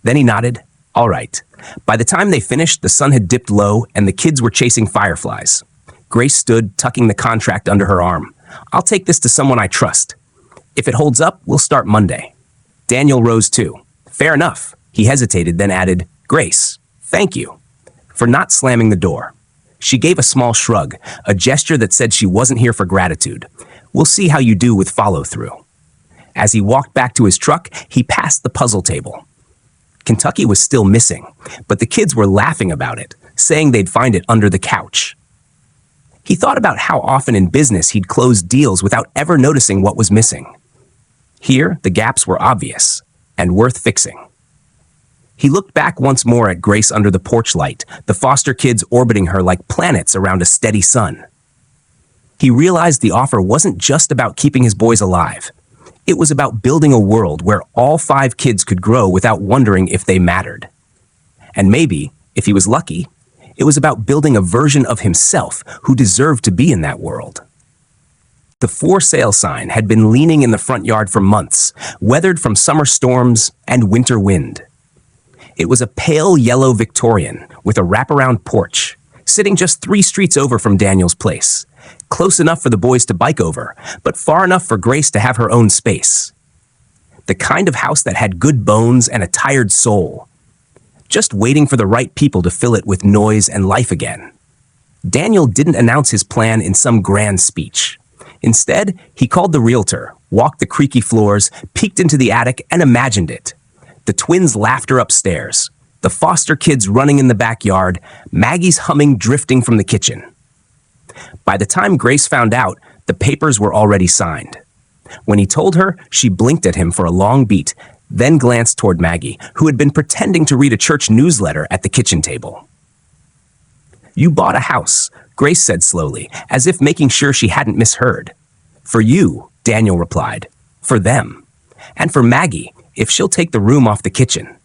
Then he nodded. All right. By the time they finished, the sun had dipped low and the kids were chasing fireflies. Grace stood, tucking the contract under her arm. I'll take this to someone I trust. If it holds up, we'll start Monday. Daniel rose too. Fair enough. He hesitated, then added, Grace, thank you for not slamming the door. She gave a small shrug, a gesture that said she wasn't here for gratitude. We'll see how you do with follow-through. As he walked back to his truck, he passed the puzzle table. Kentucky was still missing, but the kids were laughing about it, saying they'd find it under the couch. He thought about how often in business he'd closed deals without ever noticing what was missing. Here, the gaps were obvious and worth fixing. He looked back once more at Grace under the porch light, the foster kids orbiting her like planets around a steady sun. He realized the offer wasn't just about keeping his boys alive. It was about building a world where all 5 kids could grow without wondering if they mattered. And maybe, if he was lucky, it was about building a version of himself who deserved to be in that world. The for sale sign had been leaning in the front yard for months, weathered from summer storms and winter wind. It was a pale yellow Victorian with a wraparound porch, sitting just 3 streets over from Daniel's place, close enough for the boys to bike over, but far enough for Grace to have her own space. The kind of house that had good bones and a tired soul, just waiting for the right people to fill it with noise and life again. Daniel didn't announce his plan in some grand speech. Instead, he called the realtor, walked the creaky floors, peeked into the attic, and imagined it. The twins' laughter upstairs, the foster kids running in the backyard, Maggie's humming drifting from the kitchen. By the time Grace found out, the papers were already signed. When he told her, she blinked at him for a long beat, then glanced toward Maggie, who had been pretending to read a church newsletter at the kitchen table. You bought a house, Grace said slowly, as if making sure she hadn't misheard. For you, Daniel replied. For them. And for Maggie, if she'll take the room off the kitchen.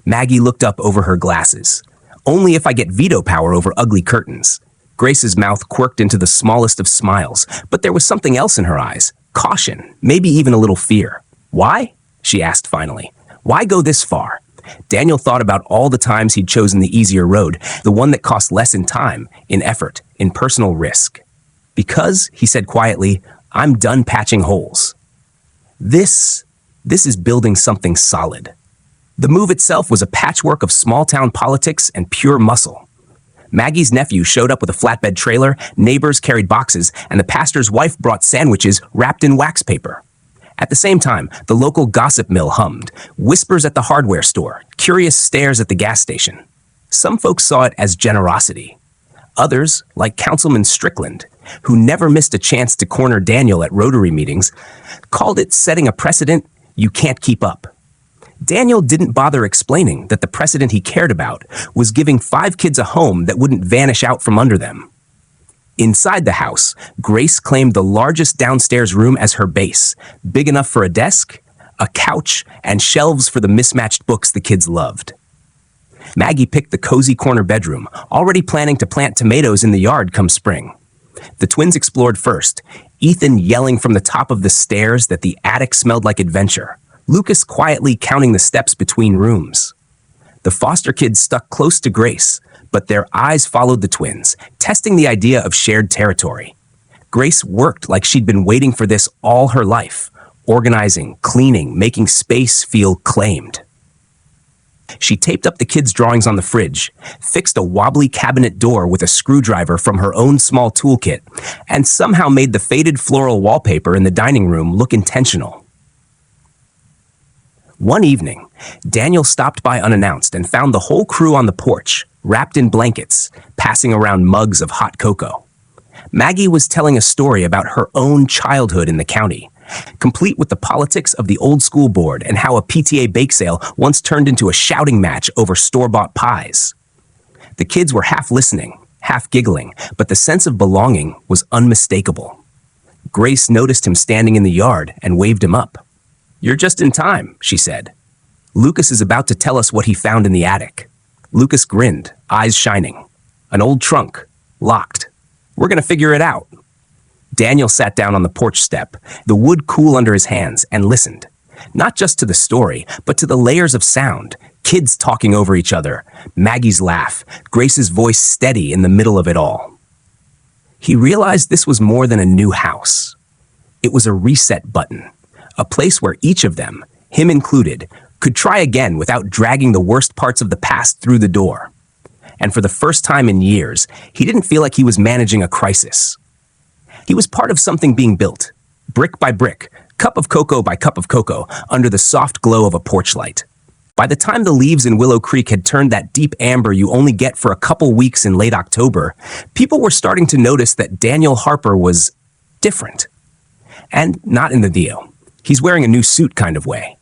Maggie looked up over her glasses. Only if I get veto power over ugly curtains. Grace's mouth quirked into the smallest of smiles, but there was something else in her eyes. Caution, maybe even a little fear. Why? She asked finally. Why go this far? Daniel thought about all the times he'd chosen the easier road, the one that cost less in time, in effort, in personal risk. Because, he said quietly, I'm done patching holes. This is building something solid. The move itself was a patchwork of small-town politics and pure muscle. Maggie's nephew showed up with a flatbed trailer, neighbors carried boxes, and the pastor's wife brought sandwiches wrapped in wax paper. At the same time, the local gossip mill hummed, whispers at the hardware store, curious stares at the gas station. Some folks saw it as generosity. Others, like Councilman Strickland, who never missed a chance to corner Daniel at Rotary meetings, called it setting a precedent you can't keep up. Daniel didn't bother explaining that the precedent he cared about was giving 5 kids a home that wouldn't vanish out from under them. Inside the house, Grace claimed the largest downstairs room as her base, big enough for a desk, a couch, and shelves for the mismatched books the kids loved. Maggie picked the cozy corner bedroom, already planning to plant tomatoes in the yard come spring. The twins explored first, Ethan yelling from the top of the stairs that the attic smelled like adventure, Lucas quietly counting the steps between rooms. The foster kids stuck close to Grace, but their eyes followed the twins, testing the idea of shared territory. Grace worked like she'd been waiting for this all her life, organizing, cleaning, making space feel claimed. She taped up the kids' drawings on the fridge, fixed a wobbly cabinet door with a screwdriver from her own small toolkit, and somehow made the faded floral wallpaper in the dining room look intentional. One evening, Daniel stopped by unannounced and found the whole crew on the porch, wrapped in blankets, passing around mugs of hot cocoa. Maggie was telling a story about her own childhood in the county, complete with the politics of the old school board and how a PTA bake sale once turned into a shouting match over store-bought pies. The kids were half listening, half giggling, but the sense of belonging was unmistakable. Grace noticed him standing in the yard and waved him up. "You're just in time," she said. "Lucas is about to tell us what he found in the attic." Lucas grinned, eyes shining. "An old trunk, locked. We're going to figure it out." Daniel sat down on the porch step, the wood cool under his hands, and listened. Not just to the story, but to the layers of sound, kids talking over each other, Maggie's laugh, Grace's voice steady in the middle of it all. He realized this was more than a new house. It was a reset button, a place where each of them, him included, could try again without dragging the worst parts of the past through the door. And for the first time in years, he didn't feel like he was managing a crisis. He was part of something being built, brick by brick, cup of cocoa by cup of cocoa, under the soft glow of a porch light. By the time the leaves in Willow Creek had turned that deep amber you only get for a couple weeks in late October, people were starting to notice that Daniel Harper was different. And not in the Theo. He's wearing a new suit kind of way.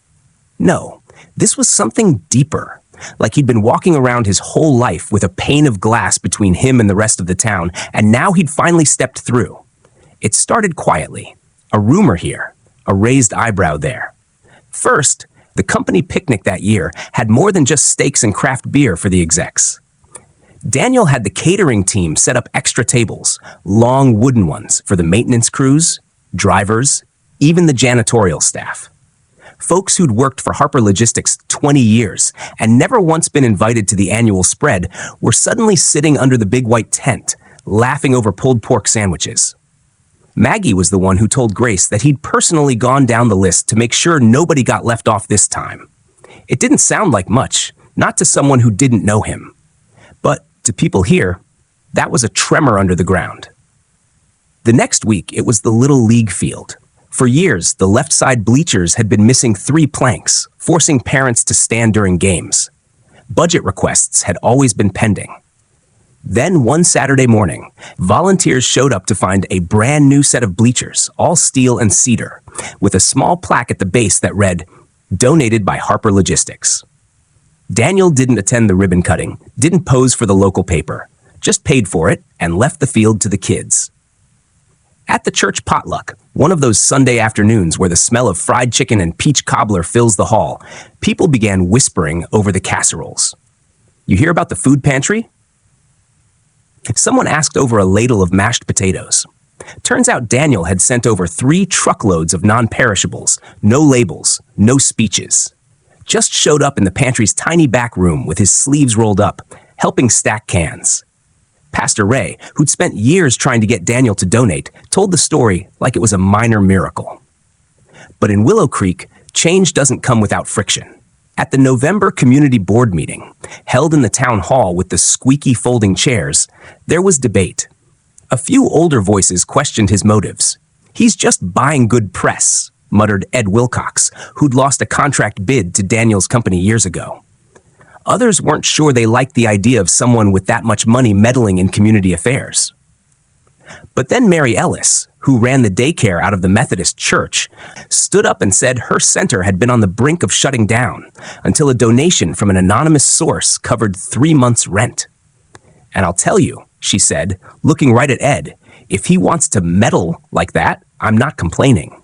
No, this was something deeper, like he'd been walking around his whole life with a pane of glass between him and the rest of the town, and now he'd finally stepped through. It started quietly, a rumor here, a raised eyebrow there. First, the company picnic that year had more than just steaks and craft beer for the execs. Daniel had the catering team set up extra tables, long wooden ones for the maintenance crews, drivers, even the janitorial staff. Folks who'd worked for Harper Logistics 20 years and never once been invited to the annual spread were suddenly sitting under the big white tent, laughing over pulled pork sandwiches. Maggie was the one who told Grace that he'd personally gone down the list to make sure nobody got left off this time. It didn't sound like much, not to someone who didn't know him. But to people here, that was a tremor under the ground. The next week, it was the Little League field. For years, the left side bleachers had been missing 3 planks, forcing parents to stand during games. Budget requests had always been pending. Then one Saturday morning, volunteers showed up to find a brand new set of bleachers, all steel and cedar, with a small plaque at the base that read, "Donated by Harper Logistics." Daniel didn't attend the ribbon cutting, didn't pose for the local paper, just paid for it and left the field to the kids. At the church potluck, one of those Sunday afternoons where the smell of fried chicken and peach cobbler fills the hall, people began whispering over the casseroles. "You hear about the food pantry?" Someone asked over a ladle of mashed potatoes. Turns out Daniel had sent over 3 truckloads of non-perishables, no labels, no speeches. just showed up in the pantry's tiny back room with his sleeves rolled up, helping stack cans. Pastor Ray, who'd spent years trying to get Daniel to donate, told the story like it was a minor miracle. But in Willow Creek, change doesn't come without friction. At the November community board meeting, held in the town hall with the squeaky folding chairs, there was debate. A few older voices questioned his motives. "He's just buying good press," muttered Ed Wilcox, who'd lost a contract bid to Daniel's company years ago. Others weren't sure they liked the idea of someone with that much money meddling in community affairs. But then Mary Ellis, who ran the daycare out of the Methodist church, stood up and said her center had been on the brink of shutting down until a donation from an anonymous source covered 3 months' rent. "And I'll tell you," she said, looking right at Ed, "if he wants to meddle like that, I'm not complaining."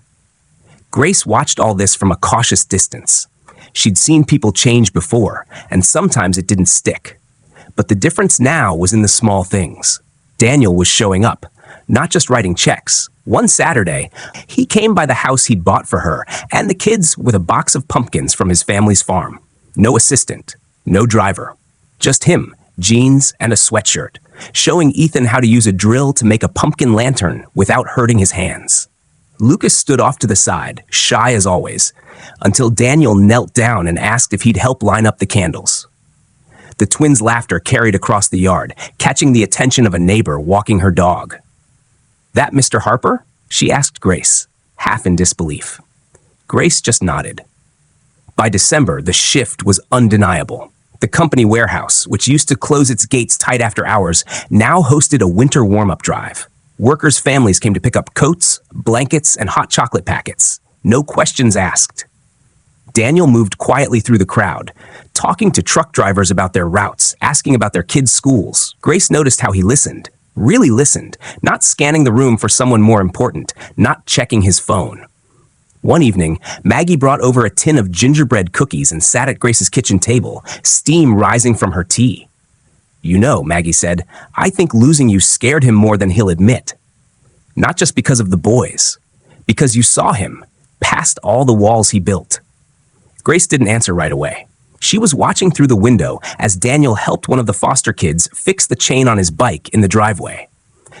Grace watched all this from a cautious distance. She'd seen people change before, and sometimes it didn't stick. But the difference now was in the small things. Daniel was showing up, not just writing checks. One Saturday, he came by the house he'd bought for her and the kids with a box of pumpkins from his family's farm. No assistant, no driver, just him, jeans and a sweatshirt, showing Ethan how to use a drill to make a pumpkin lantern without hurting his hands. Lucas stood off to the side, shy as always, until Daniel knelt down and asked if he'd help line up the candles. The twins' laughter carried across the yard, catching the attention of a neighbor walking her dog. "That Mr. Harper?" she asked Grace, half in disbelief. Grace just nodded. By December, the shift was undeniable. The company warehouse, which used to close its gates tight after hours, now hosted a winter warm-up drive. Workers' families came to pick up coats, blankets, and hot chocolate packets. No questions asked. Daniel moved quietly through the crowd, talking to truck drivers about their routes, asking about their kids' schools. Grace noticed how he listened, really listened, not scanning the room for someone more important, not checking his phone. One evening, Maggie brought over a tin of gingerbread cookies and sat at Grace's kitchen table, steam rising from her tea. "You know," Maggie said, "I think losing you scared him more than he'll admit. Not just because of the boys, because you saw him, past all the walls he built." Grace didn't answer right away. She was watching through the window as Daniel helped one of the foster kids fix the chain on his bike in the driveway.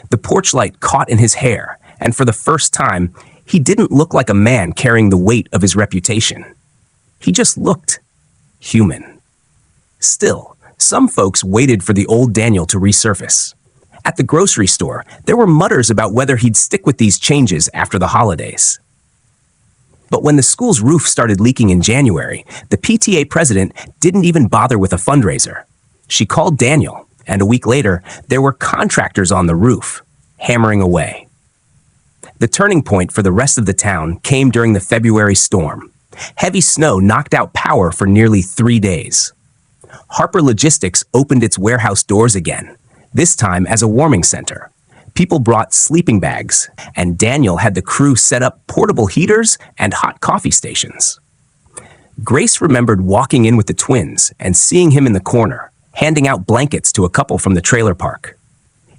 The porch light caught in his hair, and for the first time, he didn't look like a man carrying the weight of his reputation. He just looked human. Still, some folks waited for the old Daniel to resurface. At the grocery store, there were mutters about whether he'd stick with these changes after the holidays. But when the school's roof started leaking in January, the PTA president didn't even bother with a fundraiser. She called Daniel, and a week later, there were contractors on the roof, hammering away. The turning point for the rest of the town came during the February storm. Heavy snow knocked out power for nearly 3 days. Harper Logistics opened its warehouse doors again, this time as a warming center. People brought sleeping bags, and Daniel had the crew set up portable heaters and hot coffee stations. Grace remembered walking in with the twins and seeing him in the corner, handing out blankets to a couple from the trailer park.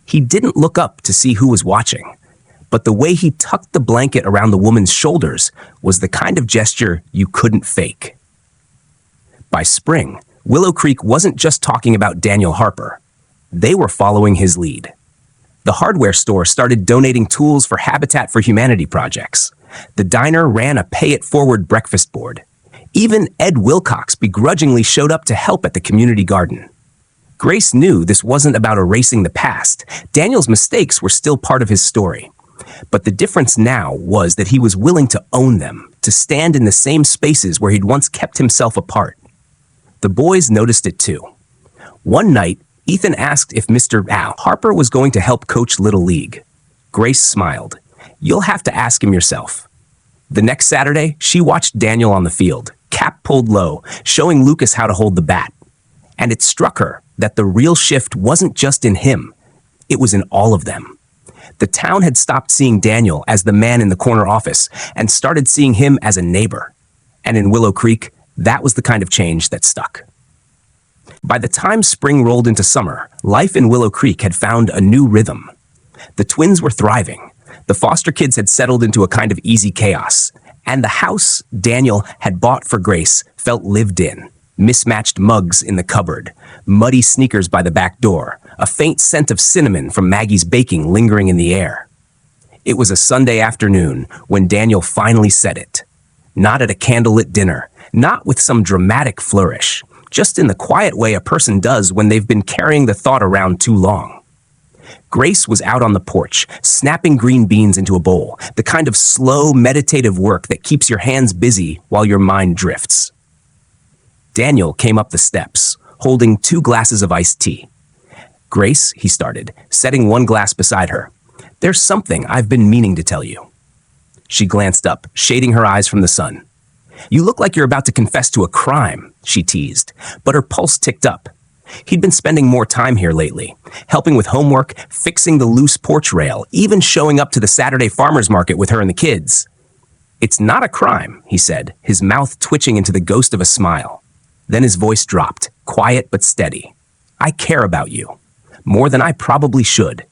He didn't look up to see who was watching, but the way he tucked the blanket around the woman's shoulders was the kind of gesture you couldn't fake. By spring, Willow Creek wasn't just talking about Daniel Harper. They were following his lead. The hardware store started donating tools for Habitat for Humanity projects. The diner ran a pay-it-forward breakfast board. Even Ed Wilcox begrudgingly showed up to help at the community garden. Grace knew this wasn't about erasing the past. Daniel's mistakes were still part of his story. But the difference now was that he was willing to own them, to stand in the same spaces where he'd once kept himself apart. The boys noticed it too. One night, Ethan asked if Mr. Harper was going to help coach Little League. Grace smiled. "You'll have to ask him yourself." The next Saturday, she watched Daniel on the field, cap pulled low, showing Lucas how to hold the bat. And it struck her that the real shift wasn't just in him, it was in all of them. The town had stopped seeing Daniel as the man in the corner office and started seeing him as a neighbor. And in Willow Creek, that was the kind of change that stuck. By the time spring rolled into summer, life in Willow Creek had found a new rhythm. The twins were thriving. The foster kids had settled into a kind of easy chaos. And the house Daniel had bought for Grace felt lived in. Mismatched mugs in the cupboard, muddy sneakers by the back door, a faint scent of cinnamon from Maggie's baking lingering in the air. It was a Sunday afternoon when Daniel finally said it. Not at a candlelit dinner, not with some dramatic flourish, just in the quiet way a person does when they've been carrying the thought around too long. Grace was out on the porch, snapping green beans into a bowl, the kind of slow, meditative work that keeps your hands busy while your mind drifts. Daniel came up the steps, holding 2 glasses of iced tea. "Grace," he started, setting one glass beside her, "there's something I've been meaning to tell you." She glanced up, shading her eyes from the sun. "You look like you're about to confess to a crime," she teased, but her pulse ticked up. He'd been spending more time here lately, helping with homework, fixing the loose porch rail, even showing up to the Saturday farmers market with her and the kids. "It's not a crime," he said, his mouth twitching into the ghost of a smile. Then his voice dropped, quiet but steady. "I care about you. More than I probably should."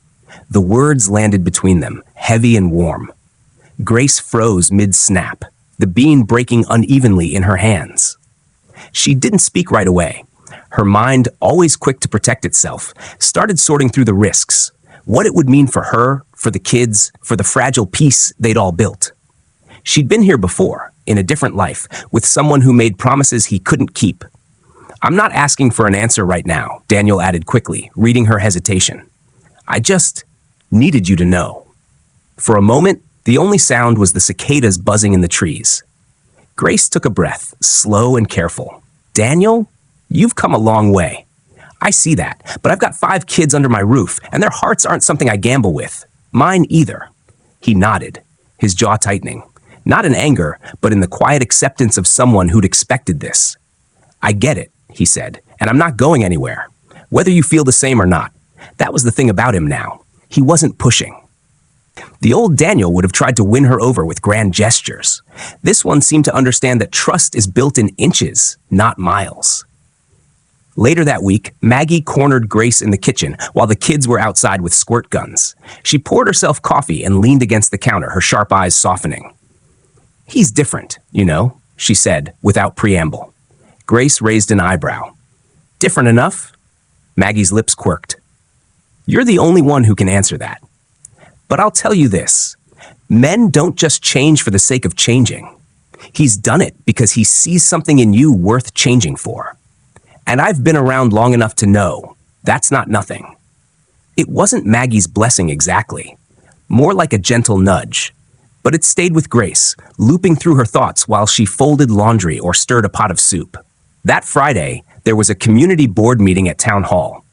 The words landed between them, heavy and warm. Grace froze mid-snap, the bean breaking unevenly in her hands. She didn't speak right away. Her mind, always quick to protect itself, started sorting through the risks, what it would mean for her, for the kids, for the fragile peace they'd all built. She'd been here before, in a different life, with someone who made promises he couldn't keep. "I'm not asking for an answer right now," Daniel added quickly, reading her hesitation. "I just needed you to know." For a moment, the only sound was the cicadas buzzing in the trees. Grace took a breath, slow and careful. "Daniel, you've come a long way. I see that, but I've got 5 kids under my roof, and their hearts aren't something I gamble with. Mine either." He nodded, his jaw tightening. Not in anger, but in the quiet acceptance of someone who'd expected this. "I get it," he said, "and I'm not going anywhere. Whether you feel the same or not." That was the thing about him now. He wasn't pushing. The old Daniel would have tried to win her over with grand gestures. This one seemed to understand that trust is built in inches, not miles. Later that week, Maggie cornered Grace in the kitchen while the kids were outside with squirt guns. She poured herself coffee and leaned against the counter, her sharp eyes softening. "He's different, you know," she said, without preamble. Grace raised an eyebrow. "Different enough?" Maggie's lips quirked. "You're the only one who can answer that. But I'll tell you this. Men don't just change for the sake of changing. He's done it because he sees something in you worth changing for. And I've been around long enough to know that's not nothing." It wasn't Maggie's blessing exactly, more like a gentle nudge. But it stayed with Grace, looping through her thoughts while she folded laundry or stirred a pot of soup. That Friday, there was a community board meeting at Town Hall.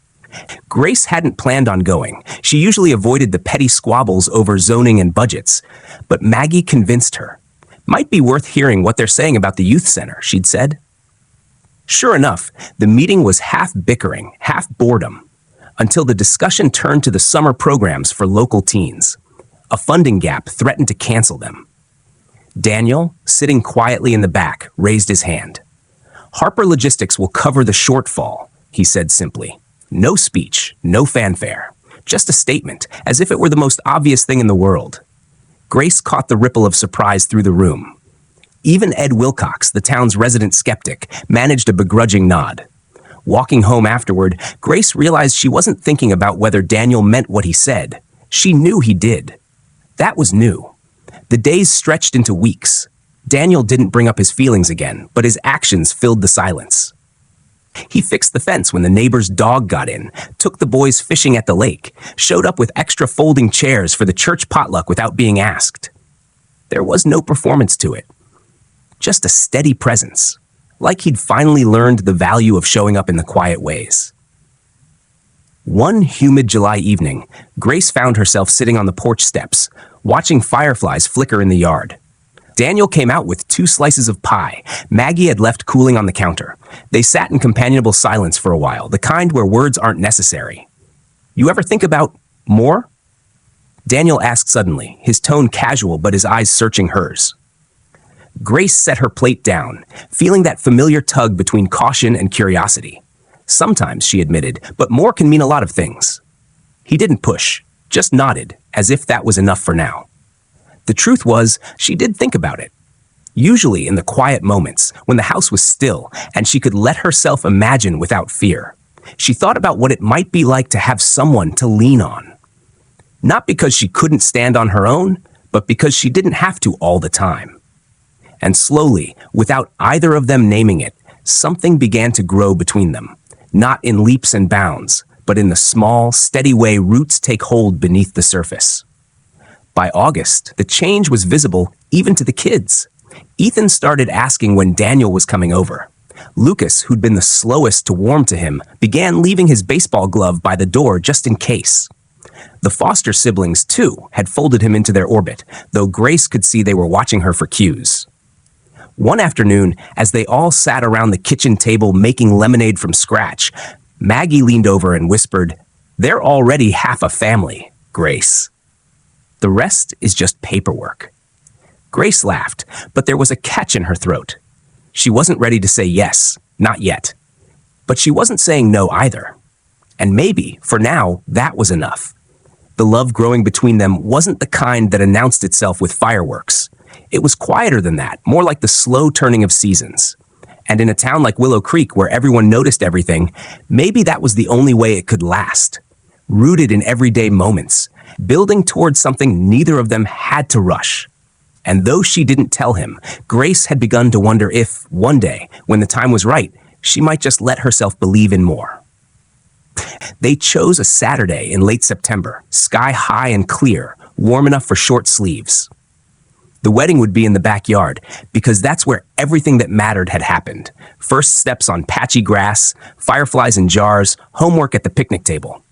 Grace hadn't planned on going. She usually avoided the petty squabbles over zoning and budgets. But Maggie convinced her. "Might be worth hearing what they're saying about the youth center," she'd said. Sure enough, the meeting was half bickering, half boredom, until the discussion turned to the summer programs for local teens. A funding gap threatened to cancel them. Daniel, sitting quietly in the back, raised his hand. "Harper Logistics will cover the shortfall," he said simply. No speech, no fanfare, just a statement, as if it were the most obvious thing in the world. Grace caught the ripple of surprise through the room. Even Ed Wilcox, the town's resident skeptic, managed a begrudging nod. Walking home afterward, Grace realized she wasn't thinking about whether Daniel meant what he said. She knew he did. That was new. The days stretched into weeks. Daniel didn't bring up his feelings again, but his actions filled the silence. He fixed the fence when the neighbor's dog got in, took the boys fishing at the lake, showed up with extra folding chairs for the church potluck without being asked. There was no performance to it. Just a steady presence, like he'd finally learned the value of showing up in the quiet ways. One humid July evening, Grace found herself sitting on the porch steps, watching fireflies flicker in the yard. Daniel came out with 2 slices of pie Maggie had left cooling on the counter. They sat in companionable silence for a while, the kind where words aren't necessary. "You ever think about more?" Daniel asked suddenly, his tone casual but his eyes searching hers. Grace set her plate down, feeling that familiar tug between caution and curiosity. Sometimes, she admitted, but more can mean a lot of things. He didn't push, just nodded, as if that was enough for now. The truth was, she did think about it. usually in the quiet moments when the house was still and she could let herself imagine without fear. She thought about what it might be like to have someone to lean on. Not because she couldn't stand on her own, but because she didn't have to all the time. And slowly, without either of them naming it, something began to grow between them, not in leaps and bounds, but in the small, steady way roots take hold beneath the surface. By August, the change was visible even to the kids. Ethan started asking when Daniel was coming over. Lucas, who'd been the slowest to warm to him, began leaving his baseball glove by the door just in case. The Foster siblings, too, had folded him into their orbit, though Grace could see they were watching her for cues. One afternoon, as they all sat around the kitchen table making lemonade from scratch, Maggie leaned over and whispered, "They're already half a family, Grace. The rest is just paperwork." Grace laughed, but there was a catch in her throat. She wasn't ready to say yes, not yet. But she wasn't saying no either. And maybe, for now, that was enough. The love growing between them wasn't the kind that announced itself with fireworks. It was quieter than that, more like the slow turning of seasons. And in a town like Willow Creek, where everyone noticed everything, maybe that was the only way it could last. Rooted in everyday moments, building towards something neither of them had to rush. And though she didn't tell him, Grace had begun to wonder if, one day, when the time was right, she might just let herself believe in more. They chose a Saturday in late September, sky high and clear, warm enough for short sleeves. The wedding would be in the backyard, because that's where everything that mattered had happened. First steps on patchy grass, fireflies in jars, homework at the picnic table.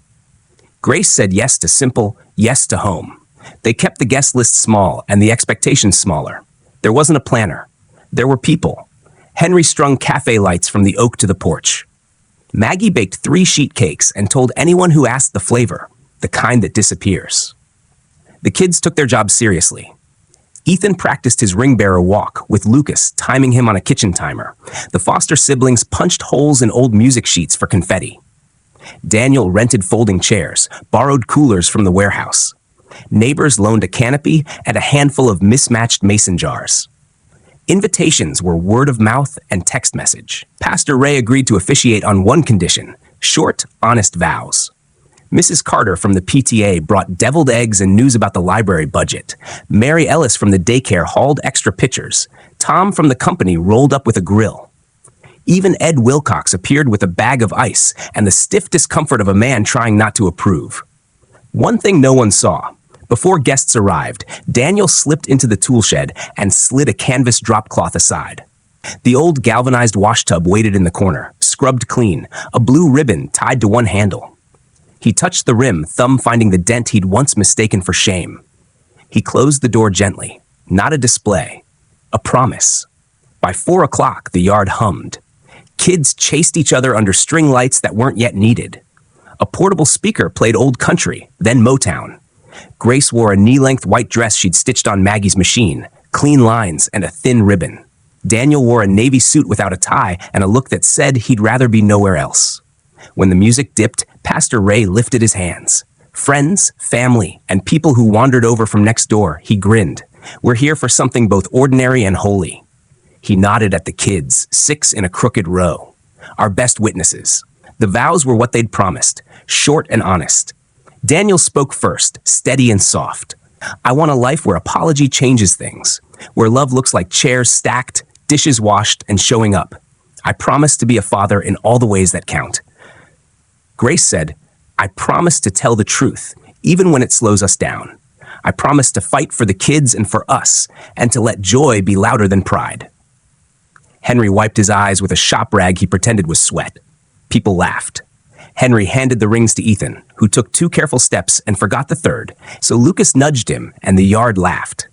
Grace said yes to simple, yes to home. They kept the guest list small and the expectations smaller. There wasn't a planner. There were people. Henry strung cafe lights from the oak to the porch. Maggie baked 3 sheet cakes and told anyone who asked the flavor, the kind that disappears. The kids took their job seriously. Ethan practiced his ring bearer walk, with Lucas timing him on a kitchen timer. The Foster siblings punched holes in old music sheets for confetti. Daniel rented folding chairs, borrowed coolers from the warehouse. Neighbors loaned a canopy and a handful of mismatched mason jars. Invitations were word of mouth and text message. Pastor Ray agreed to officiate on one condition: short, honest vows. Mrs. Carter from the PTA brought deviled eggs and news about the library budget. Mary Ellis from the daycare hauled extra pitchers. Tom from the company rolled up with a grill. Even Ed Wilcox appeared with a bag of ice and the stiff discomfort of a man trying not to approve. One thing no one saw. Before guests arrived, Daniel slipped into the tool shed and slid a canvas drop cloth aside. The old galvanized washtub waited in the corner, scrubbed clean, a blue ribbon tied to one handle. He touched the rim, thumb finding the dent he'd once mistaken for shame. He closed the door gently. Not a display. A promise. By 4 o'clock, the yard hummed. Kids chased each other under string lights that weren't yet needed. A portable speaker played old country, then Motown. Grace wore a knee-length white dress she'd stitched on Maggie's machine, clean lines and a thin ribbon. Daniel wore a navy suit without a tie and a look that said he'd rather be nowhere else. When the music dipped, Pastor Ray lifted his hands. Friends, family, and people who wandered over from next door, he grinned. We're here for something both ordinary and holy. He nodded at the kids, 6 in a crooked row. Our best witnesses. The vows were what they'd promised, short and honest. Daniel spoke first, steady and soft. I want a life where apology changes things, where love looks like chairs stacked, dishes washed, and showing up. I promise to be a father in all the ways that count. Grace said, I promise to tell the truth, even when it slows us down. I promise to fight for the kids and for us, and to let joy be louder than pride. Henry wiped his eyes with a shop rag he pretended was sweat. People laughed. Henry handed the rings to Ethan, who took 2 careful steps and forgot the third, so Lucas nudged him and the yard laughed.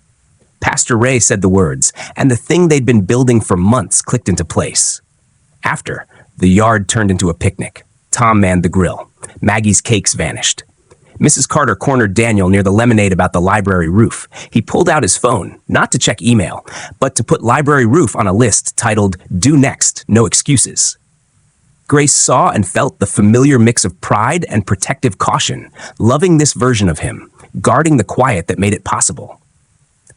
Pastor Ray said the words, and the thing they'd been building for months clicked into place. After, the yard turned into a picnic. Tom manned the grill. Maggie's cakes vanished. Mrs. Carter cornered Daniel near the lemonade about the library roof. He pulled out his phone, not to check email, but to put library roof on a list titled, Due Next, No Excuses. Grace saw and felt the familiar mix of pride and protective caution, loving this version of him, guarding the quiet that made it possible.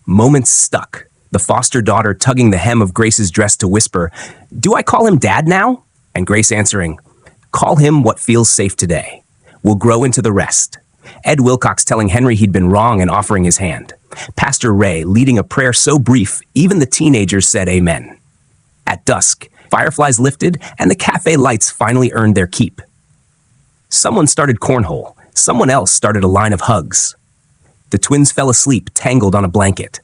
Moments stuck. the foster daughter tugging the hem of Grace's dress to whisper, "Do I call him Dad now?" And Grace answering, "Call him what feels safe today. We'll grow into the rest." Ed Wilcox telling Henry he'd been wrong and offering his hand. Pastor Ray leading a prayer so brief, even the teenagers said amen. At dusk, fireflies lifted and the cafe lights finally earned their keep. Someone started cornhole. Someone else started a line of hugs. The twins fell asleep, tangled on a blanket.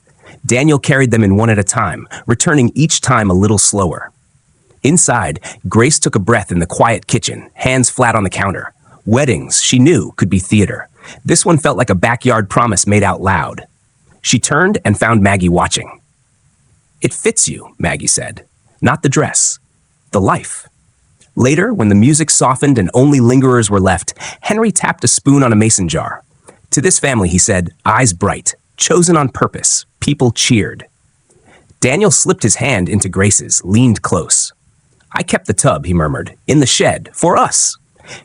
Daniel carried them in one at a time, returning each time a little slower. Inside, Grace took a breath in the quiet kitchen, hands flat on the counter. Weddings, she knew, could be theater. This one felt like a backyard promise made out loud. She turned and found Maggie watching. "It fits you," Maggie said. "Not the dress, the life." Later, when the music softened and only lingerers were left, Henry tapped a spoon on a mason jar. To this family, he said, eyes bright, chosen on purpose, people cheered. Daniel slipped his hand into Grace's, leaned close. "I kept the tub," he murmured, "in the shed, for us."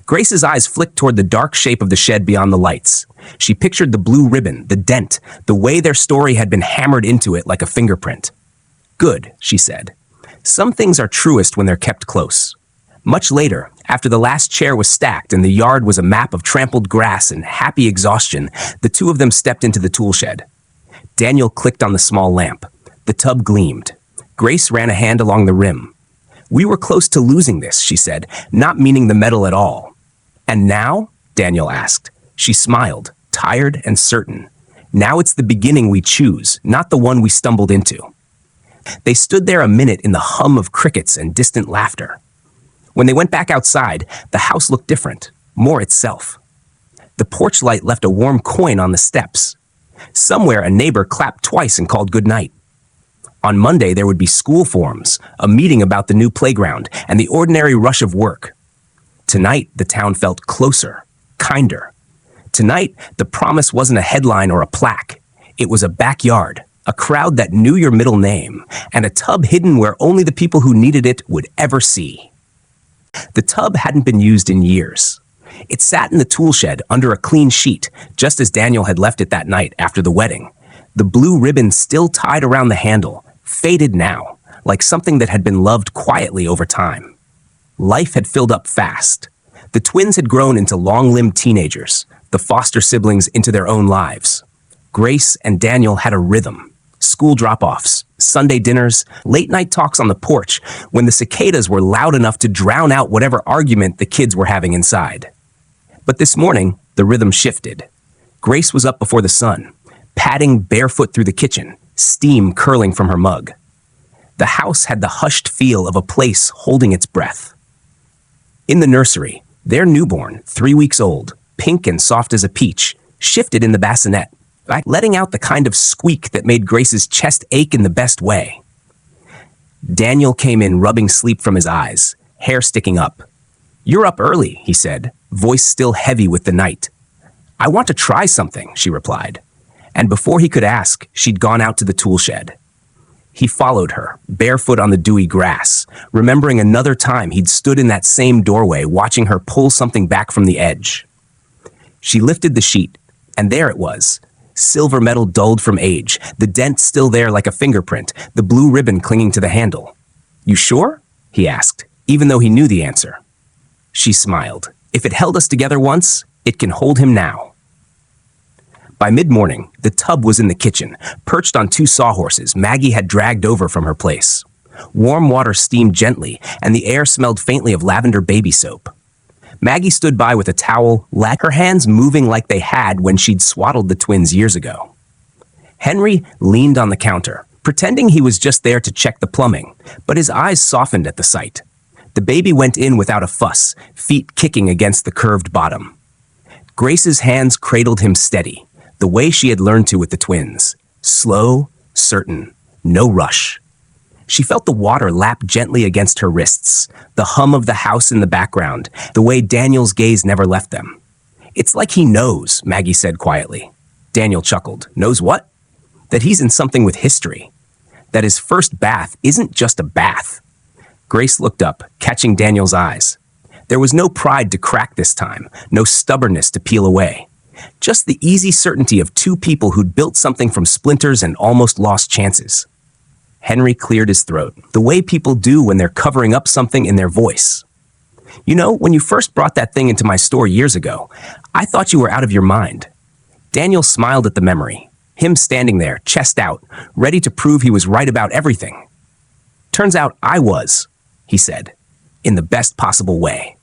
Grace's eyes flicked toward the dark shape of the shed beyond the lights. She pictured the blue ribbon, the dent, the way their story had been hammered into it like a fingerprint. "Good," she said. "Some things are truest when they're kept close." Much later, after the last chair was stacked and the yard was a map of trampled grass and happy exhaustion, the two of them stepped into the tool shed. Daniel clicked on the small lamp. The tub gleamed. Grace ran a hand along the rim. "We were close to losing this," she said, not meaning the metal at all. "And now?" Daniel asked. She smiled, tired and certain. "Now it's the beginning we choose, not the one we stumbled into." They stood there a minute in the hum of crickets and distant laughter. When they went back outside, the house looked different, more itself. The porch light left a warm coin on the steps. Somewhere a neighbor clapped twice and called goodnight. On Monday there would be school forums, a meeting about the new playground, and the ordinary rush of work. Tonight the town felt closer, kinder. Tonight the promise wasn't a headline or a plaque. It was a backyard, a crowd that knew your middle name, and a tub hidden where only the people who needed it would ever see. The tub hadn't been used in years. It sat in the tool shed under a clean sheet, just as Daniel had left it that night after the wedding. The blue ribbon still tied around the handle, faded now, like something that had been loved quietly over time. Life had filled up fast. The twins had grown into long-limbed teenagers, the foster siblings into their own lives. Grace and Daniel had a rhythm. School drop-offs, Sunday dinners, late-night talks on the porch when the cicadas were loud enough to drown out whatever argument the kids were having inside. But this morning, the rhythm shifted. Grace was up before the sun, padding barefoot through the kitchen, steam curling from her mug. The house had the hushed feel of a place holding its breath. In the nursery, their newborn, 3 weeks old, pink and soft as a peach, shifted in the bassinet, letting out the kind of squeak that made Grace's chest ache in the best way. Daniel came in rubbing sleep from his eyes, hair sticking up. "You're up early," he said, voice still heavy with the night. "I want to try something," she replied. And before he could ask, she'd gone out to the tool shed. He followed her, barefoot on the dewy grass, remembering another time he'd stood in that same doorway watching her pull something back from the edge. She lifted the sheet, and there it was. Silver metal dulled from age, the dent still there like a fingerprint, the blue ribbon clinging to the handle. "You sure?" he asked, even though he knew the answer. She smiled. "If it held us together once, it can hold him now." By mid-morning, the tub was in the kitchen, perched on 2 sawhorses Maggie had dragged over from her place. Warm water steamed gently, and the air smelled faintly of lavender baby soap. Maggie stood by with a towel, her hands moving like they had when she'd swaddled the twins years ago. Henry leaned on the counter, pretending he was just there to check the plumbing, but his eyes softened at the sight. The baby went in without a fuss, feet kicking against the curved bottom. Grace's hands cradled him steady, the way she had learned to with the twins. Slow, certain, no rush. She felt the water lap gently against her wrists, the hum of the house in the background, the way Daniel's gaze never left them. "It's like he knows," Maggie said quietly. Daniel chuckled. "Knows what?" "That he's in something with history. That his first bath isn't just a bath." Grace looked up, catching Daniel's eyes. There was no pride to crack this time, no stubbornness to peel away. Just the easy certainty of 2 people who'd built something from splinters and almost lost chances. Henry cleared his throat, the way people do when they're covering up something in their voice. You know, when you first brought that thing into my store years ago, I thought you were out of your mind. Daniel smiled at the memory, him standing there, chest out, ready to prove he was right about everything. Turns out I was, he said, in the best possible way.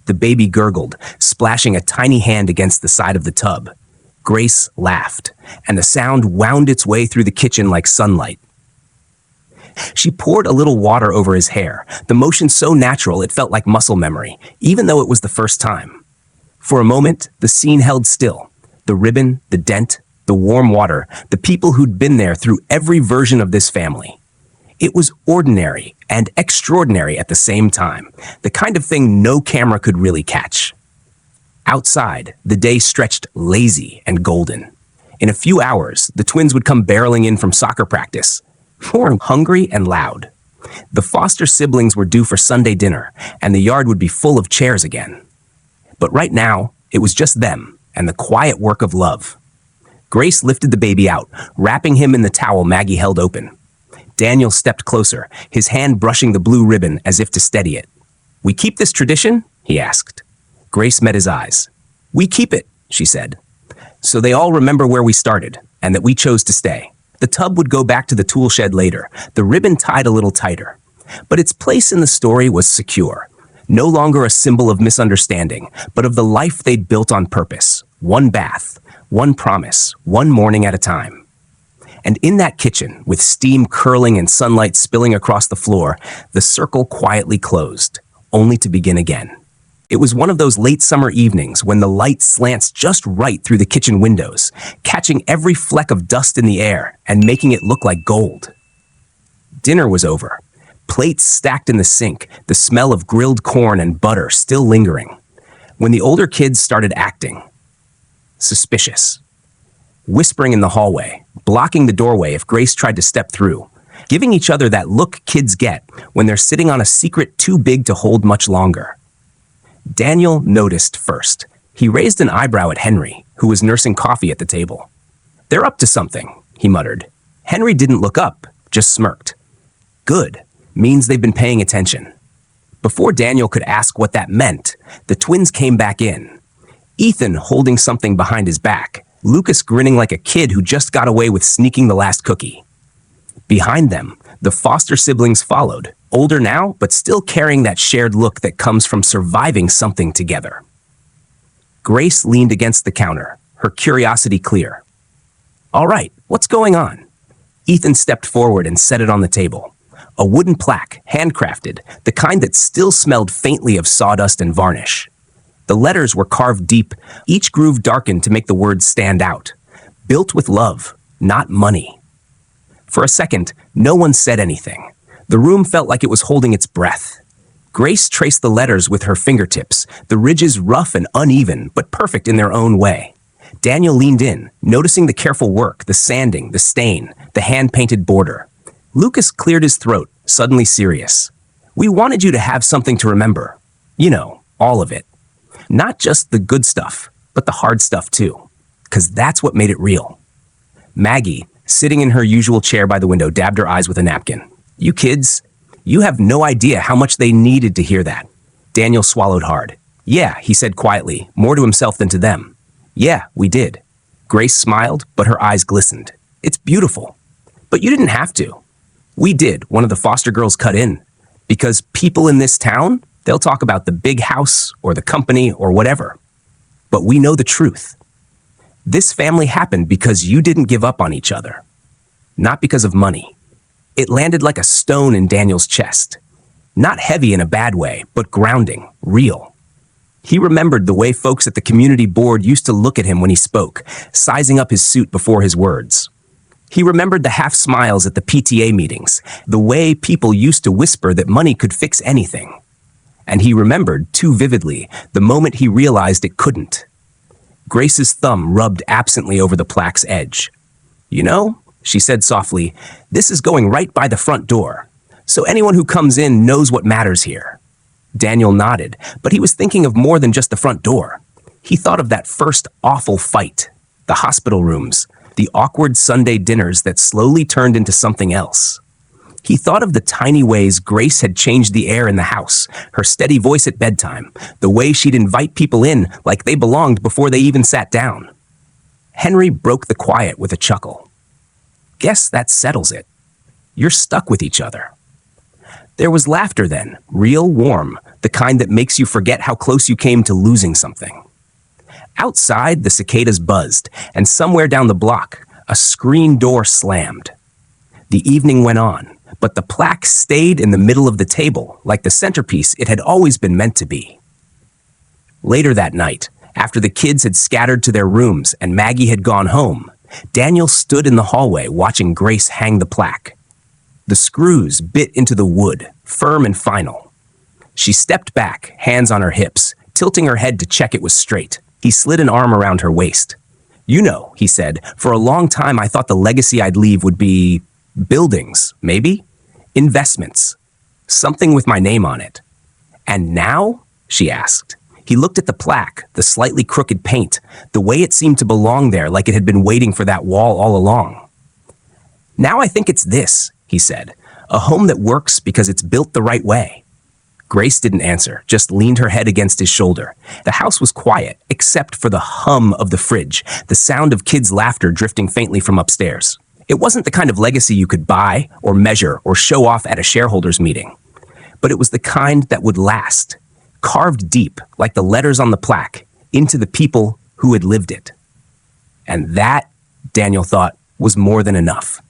The baby gurgled, splashing a tiny hand against the side of the tub. Grace laughed, and the sound wound its way through the kitchen like sunlight. She poured a little water over his hair, the motion so natural it felt like muscle memory, even though it was the first time. For a moment, the scene held still. The ribbon, the dent, the warm water, the people who'd been there through every version of this family. It was ordinary and extraordinary at the same time, the kind of thing no camera could really catch. Outside, the day stretched lazy and golden. In a few hours, the twins would come barreling in from soccer practice, more hungry and loud. The Foster siblings were due for Sunday dinner, and the yard would be full of chairs again. But right now, it was just them and the quiet work of love. Grace lifted the baby out, wrapping him in the towel Maggie held open. Daniel stepped closer, his hand brushing the blue ribbon as if to steady it. "We keep this tradition?" he asked. Grace met his eyes. "We keep it," she said. "So they all remember where we started, and that we chose to stay." The tub would go back to the tool shed later, the ribbon tied a little tighter. But its place in the story was secure. No longer a symbol of misunderstanding, but of the life they'd built on purpose. One bath, one promise, one morning at a time. And in that kitchen, with steam curling and sunlight spilling across the floor, the circle quietly closed, only to begin again. It was one of those late summer evenings when the light slants just right through the kitchen windows, catching every fleck of dust in the air and making it look like gold. Dinner was over. Plates stacked in the sink, the smell of grilled corn and butter still lingering. When the older kids started acting suspicious. Whispering in the hallway, blocking the doorway if Grace tried to step through, giving each other that look kids get when they're sitting on a secret too big to hold much longer. Daniel noticed first. He raised an eyebrow at Henry, who was nursing coffee at the table. "They're up to something," he muttered. Henry didn't look up, just smirked. "Good. Means they've been paying attention." Before Daniel could ask what that meant, the twins came back in. Ethan holding something behind his back, Lucas grinning like a kid who just got away with sneaking the last cookie. Behind them, the Foster siblings followed, older now, but still carrying that shared look that comes from surviving something together. Grace leaned against the counter, her curiosity clear. "All right, what's going on?" Ethan stepped forward and set it on the table. A wooden plaque, handcrafted, the kind that still smelled faintly of sawdust and varnish. The letters were carved deep, each groove darkened to make the words stand out. Built with love, not money. For a second, no one said anything. The room felt like it was holding its breath. Grace traced the letters with her fingertips, the ridges rough and uneven, but perfect in their own way. Daniel leaned in, noticing the careful work, the sanding, the stain, the hand-painted border. Lucas cleared his throat, suddenly serious. "We wanted you to have something to remember. You know, all of it. Not just the good stuff, but the hard stuff too. 'Cause that's what made it real." Maggie, sitting in her usual chair by the window, dabbed her eyes with a napkin. "You kids, you have no idea how much they needed to hear that." Daniel swallowed hard. "Yeah," he said quietly, more to himself than to them. "Yeah, we did." Grace smiled, but her eyes glistened. "It's beautiful. But you didn't have to. We did," one of the Foster girls cut in. "Because people in this town, they'll talk about the big house or the company or whatever. But we know the truth. This family happened because you didn't give up on each other. Not because of money." It landed like a stone in Daniel's chest. Not heavy in a bad way, but grounding, real. He remembered the way folks at the community board used to look at him when he spoke, sizing up his suit before his words. He remembered the half smiles at the PTA meetings, the way people used to whisper that money could fix anything. And he remembered, too vividly, the moment he realized it couldn't. Grace's thumb rubbed absently over the plaque's edge. "You know," she said softly, "this is going right by the front door, so anyone who comes in knows what matters here." Daniel nodded, but he was thinking of more than just the front door. He thought of that first awful fight, the hospital rooms, the awkward Sunday dinners that slowly turned into something else. He thought of the tiny ways Grace had changed the air in the house, her steady voice at bedtime, the way she'd invite people in like they belonged before they even sat down. Henry broke the quiet with a chuckle. Guess that settles it. You're stuck with each other. There was laughter then, real warm, the kind that makes you forget how close you came to losing something. Outside, the cicadas buzzed, and somewhere down the block, a screen door slammed. The evening went on, but the plaque stayed in the middle of the table, like the centerpiece it had always been meant to be. Later that night, after the kids had scattered to their rooms and Maggie had gone home, Daniel stood in the hallway watching Grace hang the plaque. The screws bit into the wood, firm and final. She stepped back, hands on her hips, tilting her head to check it was straight. He slid an arm around her waist. You know, he said, for a long time I thought the legacy I'd leave would be buildings, maybe? Investments. Something with my name on it. And now? She asked. He looked at the plaque, the slightly crooked paint, the way it seemed to belong there like it had been waiting for that wall all along. Now I think it's this, he said, a home that works because it's built the right way. Grace didn't answer, just leaned her head against his shoulder. The house was quiet, except for the hum of the fridge, the sound of kids' laughter drifting faintly from upstairs. It wasn't the kind of legacy you could buy or measure or show off at a shareholders meeting. But it was the kind that would last, carved deep, like the letters on the plaque, into the people who had lived it. And that, Daniel thought, was more than enough.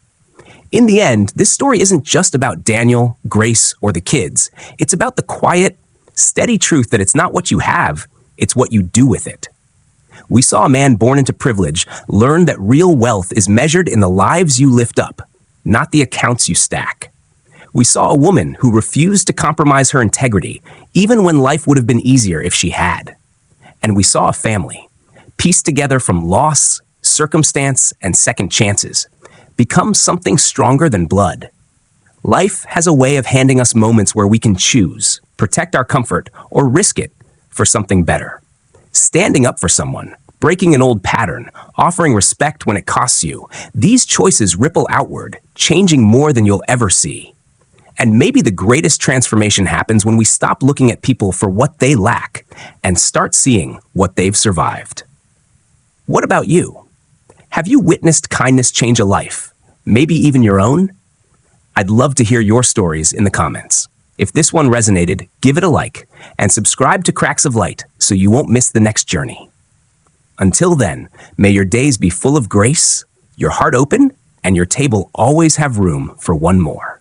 In the end, this story isn't just about Daniel, Grace, or the kids. It's about the quiet, steady truth that it's not what you have, it's what you do with it. We saw a man born into privilege learn that real wealth is measured in the lives you lift up, not the accounts you stack. We saw a woman who refused to compromise her integrity, even when life would have been easier if she had. And we saw a family, pieced together from loss, circumstance, and second chances, become something stronger than blood. Life has a way of handing us moments where we can choose, protect our comfort, or risk it for something better. Standing up for someone, breaking an old pattern, offering respect when it costs you, these choices ripple outward, changing more than you'll ever see. And maybe the greatest transformation happens when we stop looking at people for what they lack and start seeing what they've survived. What about you? Have you witnessed kindness change a life? Maybe even your own? I'd love to hear your stories in the comments. If this one resonated, give it a like and subscribe to Cracks of Light so you won't miss the next journey. Until then, may your days be full of grace, your heart open, and your table always have room for one more.